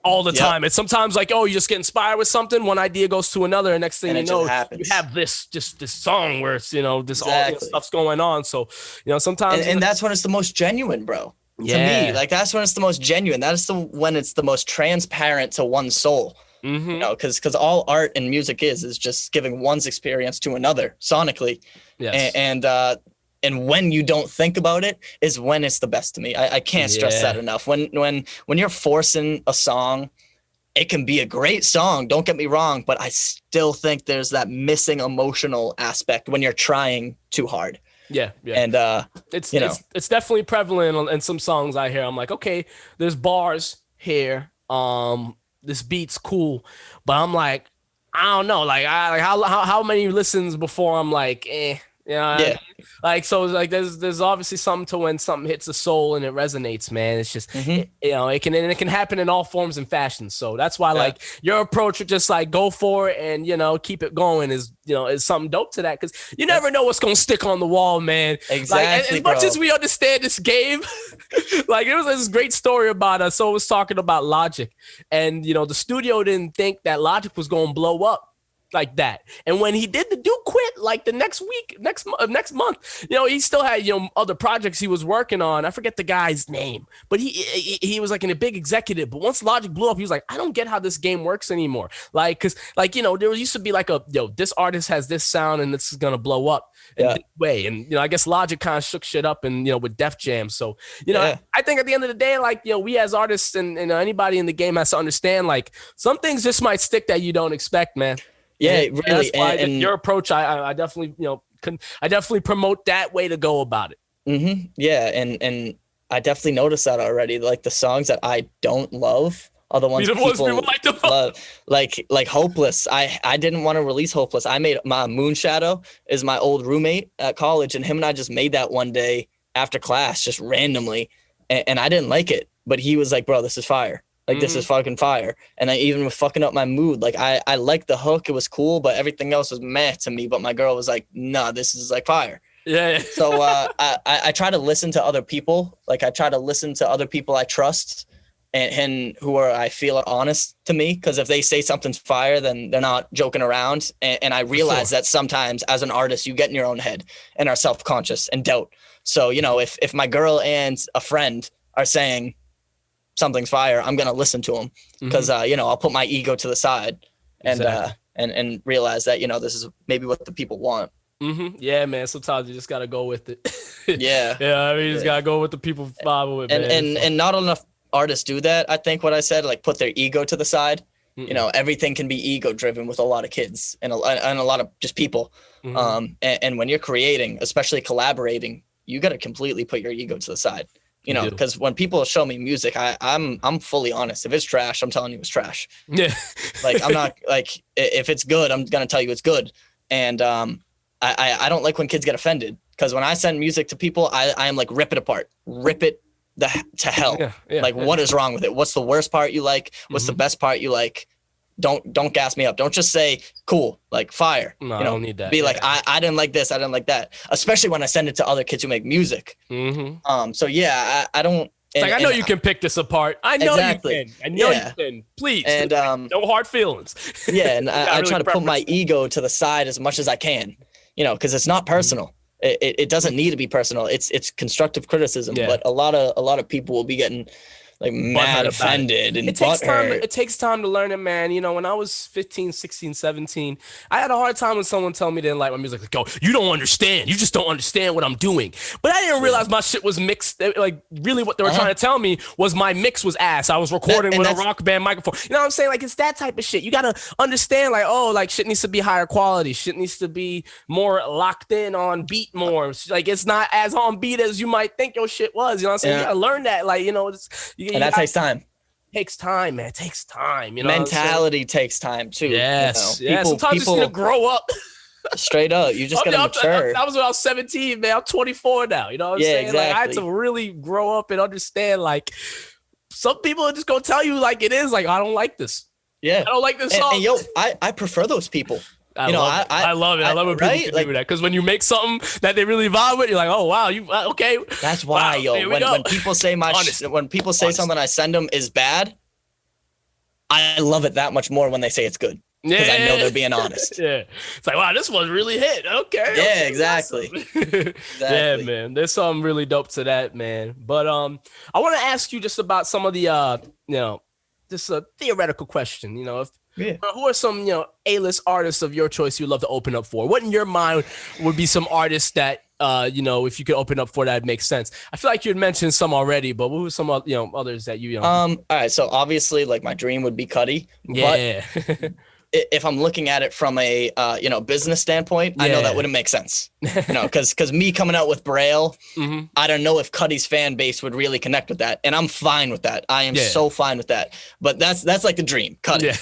all the time. It's sometimes like, oh, you just get inspired with something, one idea goes to another, and next thing you know, you have this song where it's, you know, this all this stuff's going on. So, you know, sometimes and that's when it's the most genuine, bro. To me, like, that's when it's the most genuine. That's when it's the most transparent to one's soul. You know, because all art and music is just giving one's experience to another sonically. And when you don't think about it is when it's the best to me. I can't stress that enough. When you're forcing a song, it can be a great song, don't get me wrong, but I still think there's that missing emotional aspect when you're trying too hard. And it's definitely prevalent in some songs I hear. I'm like, okay, there's bars here. This beat's cool, but I'm like, I don't know, like how many listens before I'm like, Yeah. Yeah. Like, so like there's obviously something to when something hits the soul and it resonates, man. It's just, it can happen in all forms and fashions. So that's why like your approach would just like go for it and, keep it going is something dope to that. Cause you never know what's going to stick on the wall, man. Exactly, like, as much as we understand this game, like it was this great story about us. So it was talking about Logic and, the studio didn't think that Logic was going to blow up like that. And when he did, the dude quit like the next month. He still had other projects he was working on. I forget the guy's name, but he was like in a big executive. But once Logic blew up, he was like, I don't get how this game works anymore. Like, because there used to be like this artist has this sound and this is gonna blow up in this way. And I guess Logic kind of shook shit up and with Def Jam. So I think at the end of the day, like we as artists and anybody in the game has to understand like some things just might stick that you don't expect, man. Yeah, really. That's why and your approach, I definitely, I definitely promote that way to go about it. Yeah, and I definitely noticed that already. Like the songs that I don't love are the ones people like to love. Like Hopeless. I didn't want to release Hopeless. I made my Moonshadow is my old roommate at college, and him and I just made that one day after class, just randomly, and I didn't like it, but he was like, "Bro, this is fire." Like, this is fucking fire. And even with Fucking Up My Mood, like, I liked the hook. It was cool, but everything else was meh to me. But my girl was like, nah, this is, like, fire. Yeah. So I try to listen to other people. Like, I try to listen to other people I trust and who I feel are honest to me. Because if they say something's fire, then they're not joking around. And I realize that sometimes, as an artist, you get in your own head and are self-conscious and doubt. So, if my girl and a friend are saying something's fire, I'm gonna listen to them because I'll put my ego to the side and and realize that this is maybe what the people want. Yeah, man. Sometimes you just gotta go with it. Yeah. I mean, you just gotta go with the people vibe with it, man. And not enough artists do that. I think what I said, like put their ego to the side. Everything can be ego driven with a lot of kids and a lot of just people. And when you're creating, especially collaborating, you got to completely put your ego to the side. Because when people show me music, I'm fully honest. If it's trash, I'm telling you it's trash. Yeah. Like I'm not like if it's good, I'm gonna tell you it's good. And I don't like when kids get offended because when I send music to people, I am like rip it apart, rip it to hell. What is wrong with it? What's the worst part you like? What's the best part you like? Don't gas me up. Don't just say cool, like fire. No, I don't need that. Be like I didn't like this, I didn't like that. Especially when I send it to other kids who make music. So yeah, I don't. It's like I know you can pick this apart. I know you can. I know you can. Please. And no hard feelings. Yeah, and I try to put my ego to the side as much as I can. Because it's not personal. It doesn't need to be personal. It's constructive criticism. But a lot of people will be getting like mad, offended, and it takes time to learn it, man. When I was 15, 16, 17, I had a hard time when someone told me they didn't like my music. Like, oh, you don't understand. You just don't understand what I'm doing. But I didn't realize my shit was mixed. Like, really what they were trying to tell me was my mix was ass. I was recording with a rock band microphone. You know what I'm saying? Like, it's that type of shit. You got to understand, like, oh, like, shit needs to be higher quality. Shit needs to be more locked in on beat more. Like, it's not as on beat as you might think your shit was. You know what I'm saying? You got to learn that. Like, and that takes time. Takes time, man. It takes time. Mentality takes time too. Yes. Sometimes you just need to grow up. Straight up. You just gotta mature. That was when I was 17, man. I'm 24 now. You know what I'm saying? Exactly. Like, I had to really grow up and understand, like, some people are just gonna tell you like it is. Like, I don't like this. Yeah. I don't like this song. And I prefer those people. I love it. I love when people can do that. Because when you make something that they really vibe with, you're like, oh wow, you okay. That's why, when people say when people say something I send them is bad, I love it that much more when they say it's good. Because I know they're being honest. It's like, wow, this one really hit. Okay. Yeah, exactly. Yeah, man. There's something really dope to that, man. But I want to ask you just about some of the just a theoretical question. Who are some, A-list artists of your choice you'd love to open up for? What in your mind would be some artists that, if you could open up for that makes sense? I feel like you had mentioned some already, but what were some, others that you? All right. So obviously, like my dream would be Cudi. Yeah. But if I'm looking at it from a business standpoint, I know that wouldn't make sense. Because me coming out with Braille, I don't know if Cudi's fan base would really connect with that, and I'm fine with that. I am so fine with that. But that's like the dream, Cudi.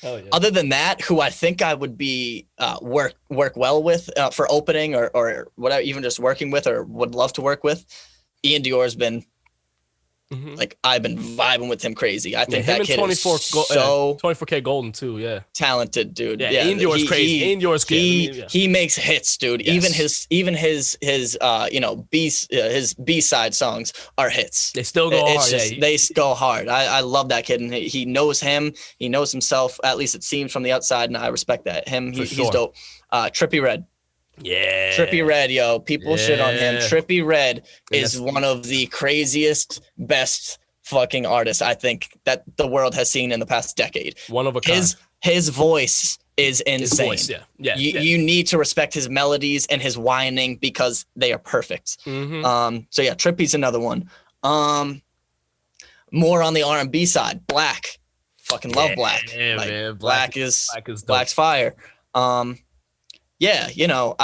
Hell yeah. Other than that, who I think I would be work well with for opening or whatever, even just working with or would love to work with, Ian Dior's been like, I've been vibing with him crazy. I think that kid is so 24K Golden too. Yeah, talented, dude. Yeah, Ian Dior's crazy. Ian Dior's good. He makes hits, dude. Yes. Even his you know, his B-side songs are hits. They still go hard. They go hard. I love that kid, and he knows him. He knows himself. At least it seems from the outside, and I respect that. He's dope. Trippie Redd. Yeah. Trippie Redd, yo. People shit on him. Trippie Redd is one of the craziest, best fucking artists I think that the world has seen in the past decade. One of a kind. His voice is insane. His voice, yeah. You need to respect his melodies and his whining because they are perfect. So yeah, Trippie's another one. More on the R&B side, Black. Fucking love Black. Yeah, like, man. Black's fire. Yeah, you know,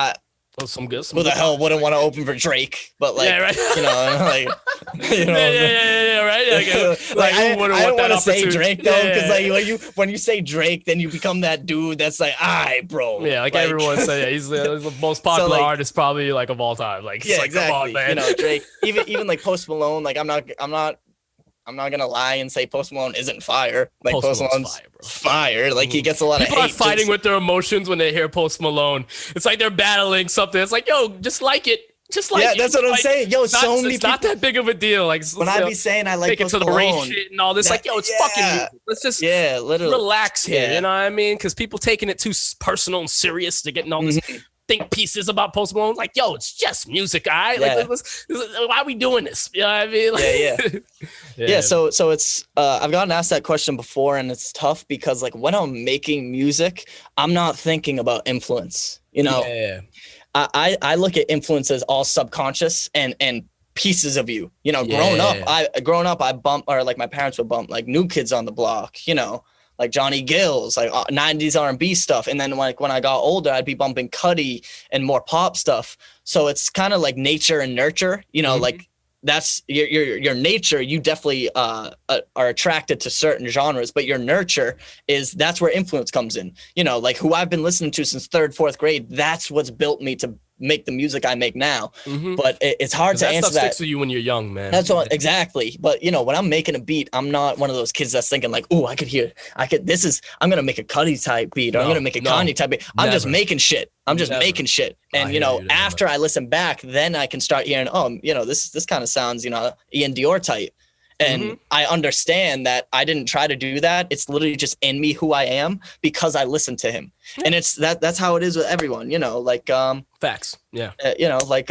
some good. Who the hell wouldn't want to open for Drake? But like, you know, like, you know, right. Like I don't want to say Drake though, because like when you say Drake, then you become that dude that's like, bro. Yeah, like everyone say, he's the most popular artist probably like of all time. Like, yeah, like, exactly. Come on, man. You know, Drake. Even like Post Malone. Like, I'm not gonna lie and say Post Malone isn't fire. Like Post Malone's fire. Like he gets a lot of hate. People are fighting with their emotions when they hear Post Malone. It's like they're battling something. It's like, yo, just like it. Just like it. That's what I'm saying. Yo, so many it's not that big of a deal. Like when I be saying I like Post Malone shit and all this, like, yo, it's fucking music. Let's just literally relax here. You know what I mean? Because people taking it too personal and serious. They're getting all this think pieces about Post Malone. Like, yo, it's just music, all right? Like, why are we doing this? You know what I mean? Like, yeah. So it's I've gotten asked that question before, and it's tough because like when I'm making music, I'm not thinking about influence. You know, I look at influence as all subconscious and pieces of you. You know, growing up, I bump, or like my parents would bump like New Kids on the Block. You know, like Johnny Gill's, like 90s R&B stuff. And then like when I got older, I'd be bumping Cuddy and more pop stuff. So it's kind of like nature and nurture, you know, like that's your nature. You definitely are attracted to certain genres, but your nurture that's where influence comes in. You know, like who I've been listening to since 3rd, 4th grade, that's what's built me to make the music I make now. But it's hard to answer that. That sticks to you when you're young, man. That's all, exactly. But you know, when I'm making a beat, I'm not one of those kids that's thinking like, oh, I'm gonna make a Cuddy type beat, or I'm gonna make a Kanye type beat. I'm just making shit. Making shit. And you know, after I listen back, then I can start hearing, you know, this kind of sounds, you know, Ian Dior type. And I understand that I didn't try to do that. It's literally just in me who I am because I listened to him. And it's that's how it is with everyone, you know, like facts. Yeah. You know, like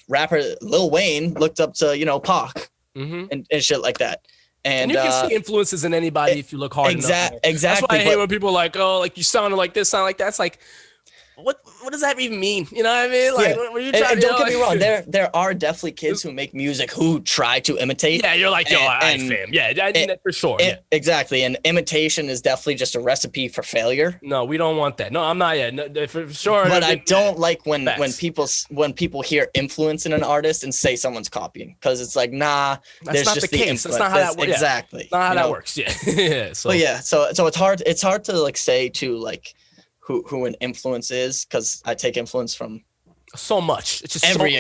rapper Lil Wayne looked up to, you know, Pac and shit like that. And you can see influences in anybody if you look hard enough. Exactly. That's why I hate when people are like, oh, like you sounded like this, sound like that. It's like, what does that even mean? You know what I mean? Like, what are you trying and to don't get me wrong, there are definitely kids who make music who try to imitate. Yeah, you're like, yo, fam. Yeah, I mean that for sure. Exactly. And imitation is definitely just a recipe for failure. No, we don't want that. No, I'm not yet. No, for sure. But I don't like when people hear influence in an artist and say someone's copying, because it's like, nah, that's not the case. That's not how that works. Exactly. Not how that works. Yeah. So it's hard to like say to like who an influence is, because I take influence from so much. It's just every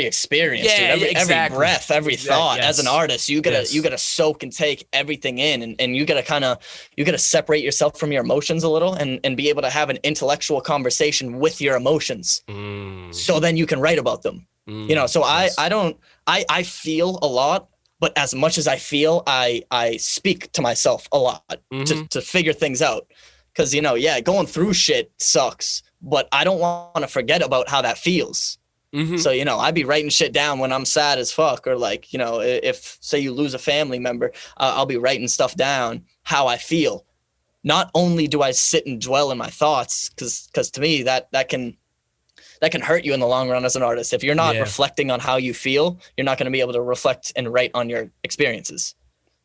experience, dude. Every breath, every thought. As an artist, you gotta soak and take everything in, and you gotta separate yourself from your emotions a little and be able to have an intellectual conversation with your emotions. So then you can write about them. You know, so I feel a lot, but as much as I feel, I speak to myself a lot to figure things out. Because, you know, going through shit sucks, but I don't want to forget about how that feels. So, you know, I'd be writing shit down when I'm sad as fuck, or like, you know, if say you lose a family member, I'll be writing stuff down, how I feel. Not only do I sit and dwell in my thoughts, because to me that can hurt you in the long run as an artist. If you're not reflecting on how you feel, you're not going to be able to reflect and write on your experiences.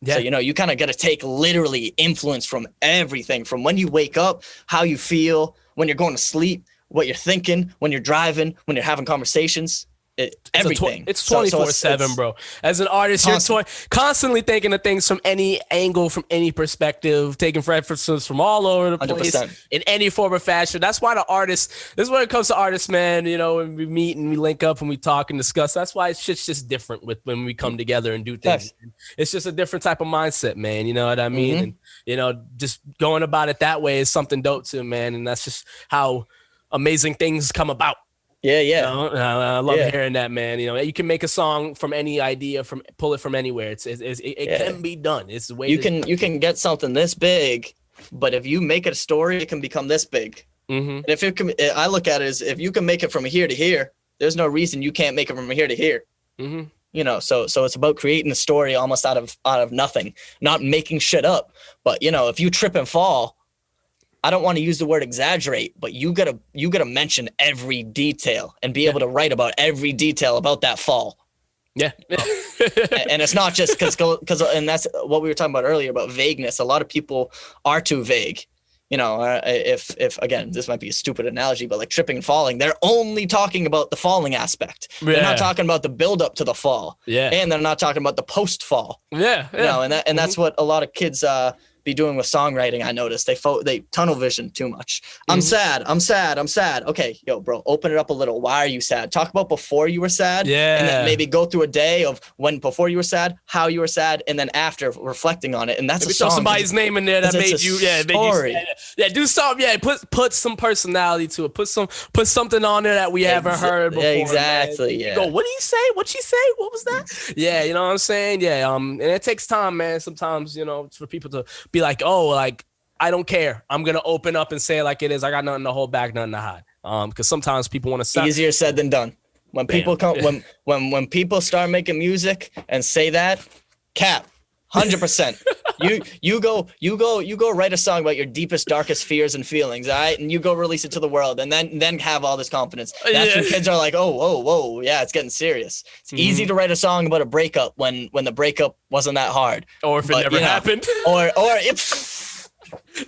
So, you know, you kind of got to take literally influence from everything, from when you wake up, how you feel, when you're going to sleep, what you're thinking, when you're driving, when you're having conversations. everything. It's 24/7, bro. As an artist, you're constantly thinking of things from any angle, from any perspective, taking references from all over the place 100%. in any form or fashion. That's why this is when it comes to artists, man. You know, when we meet and we link up and we talk and discuss. That's why shit's just different when we come together and do things. Yes. It's just a different type of mindset, man. You know what I mean? And you know, just going about it that way is something dope too, man. And that's just how amazing things come about. Yeah. You know, I love hearing that, man. You know, you can make a song from any idea, pull it from anywhere. It can be done. It's the way you can get something this big, but if you make it a story, it can become this big. And if it can, I look at it as if you can make it from here to here, there's no reason you can't make it from here to here. You know, so it's about creating a story almost out of nothing, not making shit up. But you know, if you trip and fall, I don't want to use the word exaggerate, but you gotta mention every detail and be able to write about every detail about that fall. Yeah. And it's not just because and that's what we were talking about earlier about vagueness. A lot of people are too vague. You know, if again, this might be a stupid analogy, but like tripping and falling, they're only talking about the falling aspect. They're not talking about the build up to the fall. And they're not talking about the post fall. You know, and that's what a lot of kids be doing with songwriting. I noticed they tunnel vision too much. I'm sad. Okay, yo, bro, open it up a little. Why are you sad? Talk about before you were sad. And then maybe go through a day of when before you were sad, how you were sad, and then after reflecting on it. And that's maybe a song. Throw somebody's name in there that made you story. Do something. Put some personality to it. Put something on there that we haven't heard before. Exactly. Man. Go, what did he say? What'd she say? What was that? You know what I'm saying? And it takes time, man. Sometimes, you know, for people to be like, oh, like, I don't care. I'm going to open up and say it like it is. I got nothing to hold back, nothing to hide. Because sometimes people want to sound easier said than done. When people come, when people start making music and say that, cap, 100%. You go write a song about your deepest, darkest fears and feelings, all right? And you go release it to the world, and then have all this confidence. That's when kids are like, oh, whoa, yeah, it's getting serious. It's easy to write a song about a breakup when the breakup wasn't that hard, or if it never happened, or if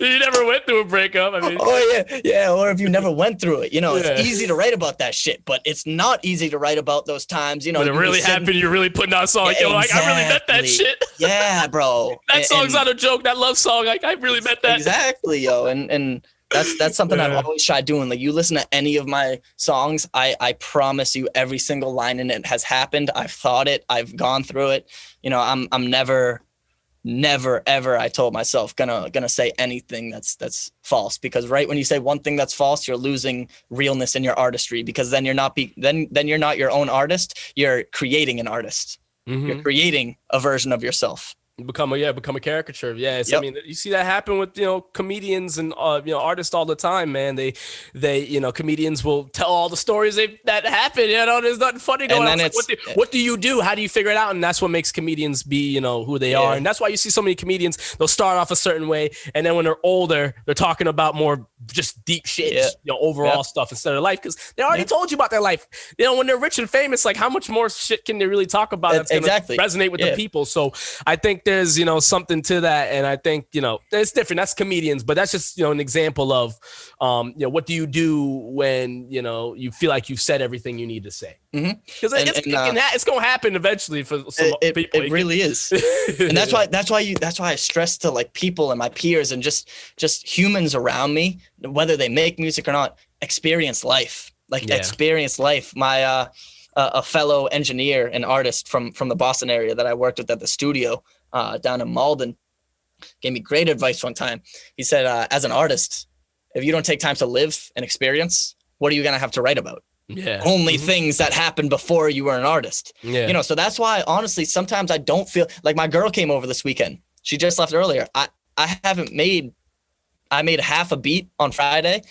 you never went through a breakup. I mean, or if you never went through it, you know, it's easy to write about that shit, but it's not easy to write about those times, you know. When it really happened, you're really putting out a song. Like, like, I really meant that shit. Yeah, bro. That song's not a joke. That love song, like, I really meant that. Exactly, yo. And that's something I've always tried doing. Like, you listen to any of my songs, I promise you every single line in it has happened. I've thought it. I've gone through it. You know, I'm never ever, I told myself, gonna say anything that's false, because right when you say one thing that's false, you're losing realness in your artistry, because then you're not you're not your own artist, you're creating an artist. You're creating a version of yourself. Become a caricature. Yes. I mean, you see that happen with, you know, comedians and you know, artists all the time, man. They you know, comedians will tell all the stories that happen. You know, there's nothing funny going on. Like, what do you do? How do you figure it out? And that's what makes comedians be, you know, who they are. And that's why you see so many comedians, they'll start off a certain way, and then when they're older, they're talking about more just deep shit, you know, overall stuff instead of life, because they already told you about their life. You know, when they're rich and famous, like, how much more shit can they really talk about that's gonna resonate with the people? So I think there's, you know, something to that, and I think, you know, it's different. That's comedians, but that's just, you know, an example of you know, what do you do when, you know, you feel like you've said everything you need to say, because it's gonna happen eventually for some people. It really is. And that's why I stress to, like, people and my peers and just humans around me, whether they make music or not, experience life. Experience life. My a fellow engineer and artist from the Boston area that I worked with at the studio down in Malden gave me great advice one time. He said, as an artist, if you don't take time to live and experience, what are you going to have to write about? Only things that happened before you were an artist. You know, so that's why, honestly, sometimes I don't feel like, my girl came over this weekend. She just left earlier. I made half a beat on Friday.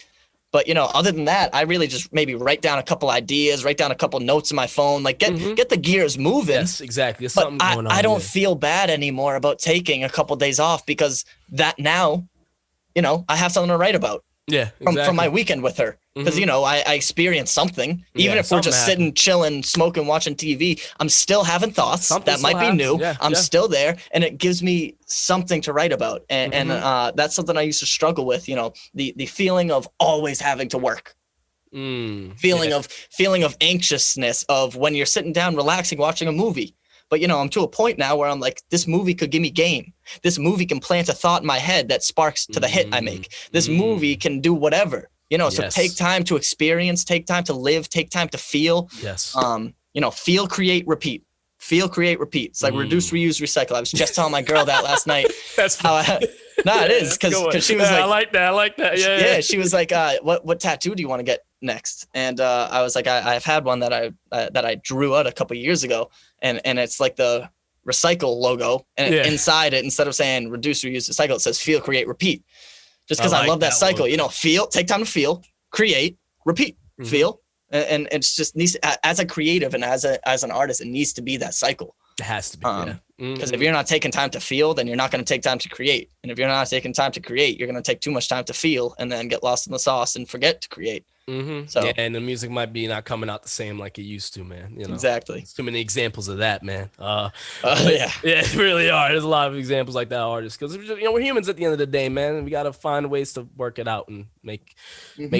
But, you know, other than that, I really just maybe write down a couple ideas, write down a couple notes in my phone, like get the gears moving. Yes, exactly. There's something going on. I don't feel bad anymore about taking a couple days off, because that now, you know, I have something to write about. Yeah, exactly. From my weekend with her. Because, you know, I experienced something. Even if we're just sitting, chilling, smoking, watching TV, I'm still having thoughts that might be new. I'm still there, and it gives me something to write about. And that's something I used to struggle with, you know, the feeling of always having to work. feeling of anxiousness of when you're sitting down, relaxing, watching a movie. But, you know, I'm to a point now where I'm like, this movie could give me game. This movie can plant a thought in my head that sparks to the hit I make. This movie can do whatever, you know, so take time to experience, take time to live, take time to feel. Yes. You know, feel, create, repeat. Feel, create, repeat. It's like reduce, reuse, recycle. I was just telling my girl that last night. That's it is because she was like, I like that. Yeah. She was like, what tattoo do you want to get next? And I was like, I've had one that I drew out a couple years ago, and it's like the recycle logo, and inside it, instead of saying reduce, reuse, recycle, it says feel, create, repeat. Just because I love that cycle. One. You know, feel, take time to feel, create, repeat, feel. And it's just needs, as a creative and as an artist, it needs to be that cycle. It has to be. Because if you're not taking time to feel, then you're not going to take time to create. And if you're not taking time to create, you're going to take too much time to feel and then get lost in the sauce and forget to create. So and the music might be not coming out the same like it used to, man. You know, exactly. There's too many examples of that, man. Yeah, it really are. There's a lot of examples like that, artists, because you know we're humans at the end of the day, man. We got to find ways to work it out and make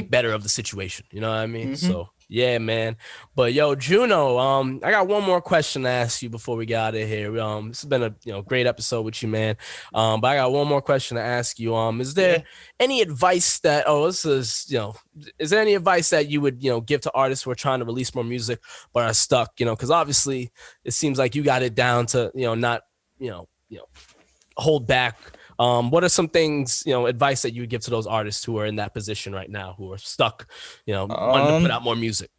better of the situation. You know what I mean? So. Yeah, man. But yo, Juno, I got one more question to ask you before we get out of here. This has been a great episode with you, man. But I got one more question to ask you. Is there any advice that is there any advice that you would give to artists who are trying to release more music but are stuck? Because obviously it seems like you got it down to not hold back. What are some things, advice that you would give to those artists who are in that position right now, who are stuck, wanting to put out more music?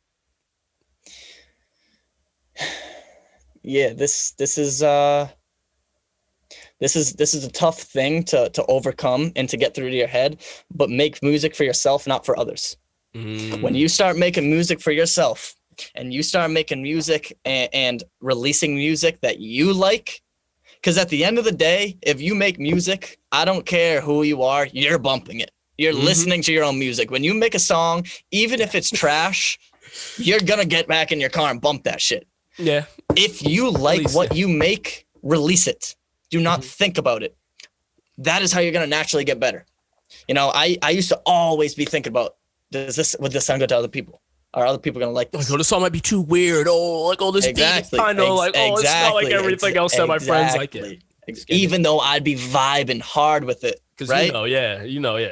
Yeah, this is a tough thing to overcome and to get through to your head, but make music for yourself, not for others. When you start making music for yourself and you start making music and releasing music that you like, because at the end of the day, if you make music, I don't care who you are, you're bumping it. You're listening to your own music. When you make a song, even if it's trash, you're going to get back in your car and bump that shit. Yeah. If you like what you make, release it. Do not think about it. That is how you're going to naturally get better. I used to always be thinking about, would this sound good to other people? Are other people going to like this? This song might be too weird. This beat is kind of it's not like everything else that my friends like it. Even though I'd be vibing hard with it, right?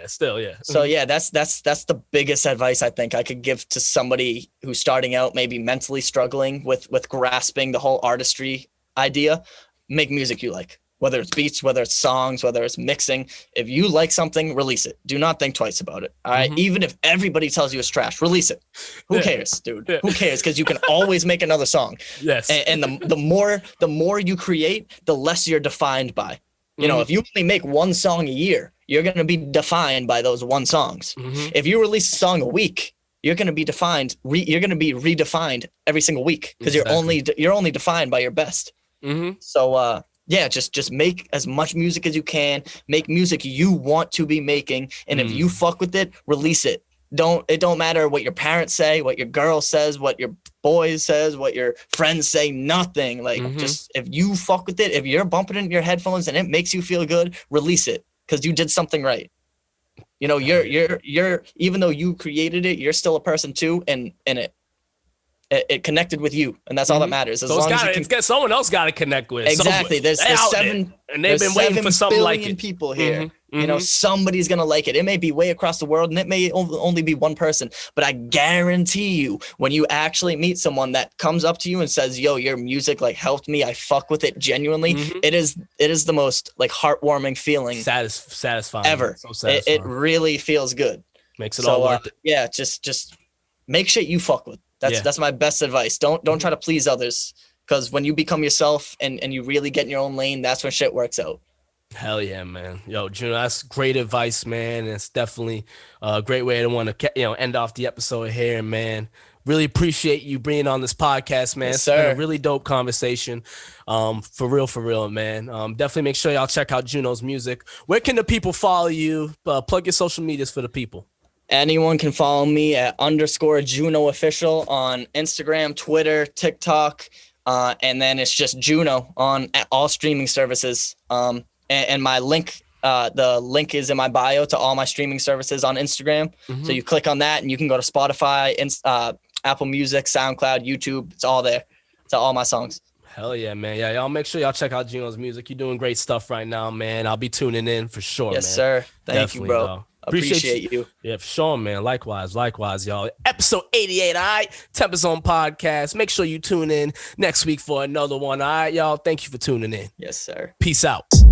Still. So that's the biggest advice I think I could give to somebody who's starting out, maybe mentally struggling with grasping the whole artistry idea. Make music you like. Whether it's beats, whether it's songs, whether it's mixing. If you like something, release it. Do not think twice about it. All right. Even if everybody tells you it's trash, release it. Who cares, dude? Who cares? Because you can always make another song. Yes. And the more you create, the less you're defined by. If you only make one song a year, you're going to be defined by those one songs. If you release a song a week, you're going to be defined. You're going to be redefined every single week because you're only defined by your best. So, just make as much music as you can. Make music you want to be making, and if you fuck with it, release it. It don't matter what your parents say, what your girl says, what your boys says, what your friends say. Nothing. Just if you fuck with it, if you're bumping it in your headphones and it makes you feel good, release it because you did something right. You're even though you created it, you're still a person too, and it connected with you, and that's all that matters. As long as someone else got to connect with. Exactly. There's 7 and they've been waiting for something like it. People here. Somebody's gonna like it. It may be way across the world, and it may only be one person. But I guarantee you, when you actually meet someone that comes up to you and says, "Yo, your music helped me. I fuck with it genuinely." It is the most heartwarming feeling, satisfying ever. So satisfying. It really feels good. Makes it all worth it. Yeah, just make shit you fuck with. That's my best advice. Don't try to please others, because when you become yourself and you really get in your own lane, that's when shit works out. Hell yeah, man. Yo, Juno, that's great advice, man. And it's definitely a great way to want to end off the episode here, man. Really appreciate you bringing on this podcast, man. Yes, it's been a really dope conversation. For real, man. Definitely make sure y'all check out Juno's music. Where can the people follow you? Plug your social medias for the people. Anyone can follow me at _Juno official on Instagram, Twitter, TikTok, and then it's just Juno on all streaming services. And my link the link is in my bio to all my streaming services on Instagram. So you click on that and you can go to Spotify, Apple Music, SoundCloud, YouTube. It's all there. It's all my songs. Hell yeah, man. Yeah, y'all make sure y'all check out Juno's music. You're doing great stuff right now, man. I'll be tuning in for sure, Yes, man. sir. Thank Definitely, you, bro. Dog. Appreciate you. Yeah, for sure, man. Likewise, y'all. Episode 88, all right? TempahZone podcast. Make sure you tune in next week for another one, all right, y'all? Thank you for tuning in. Yes, sir. Peace out.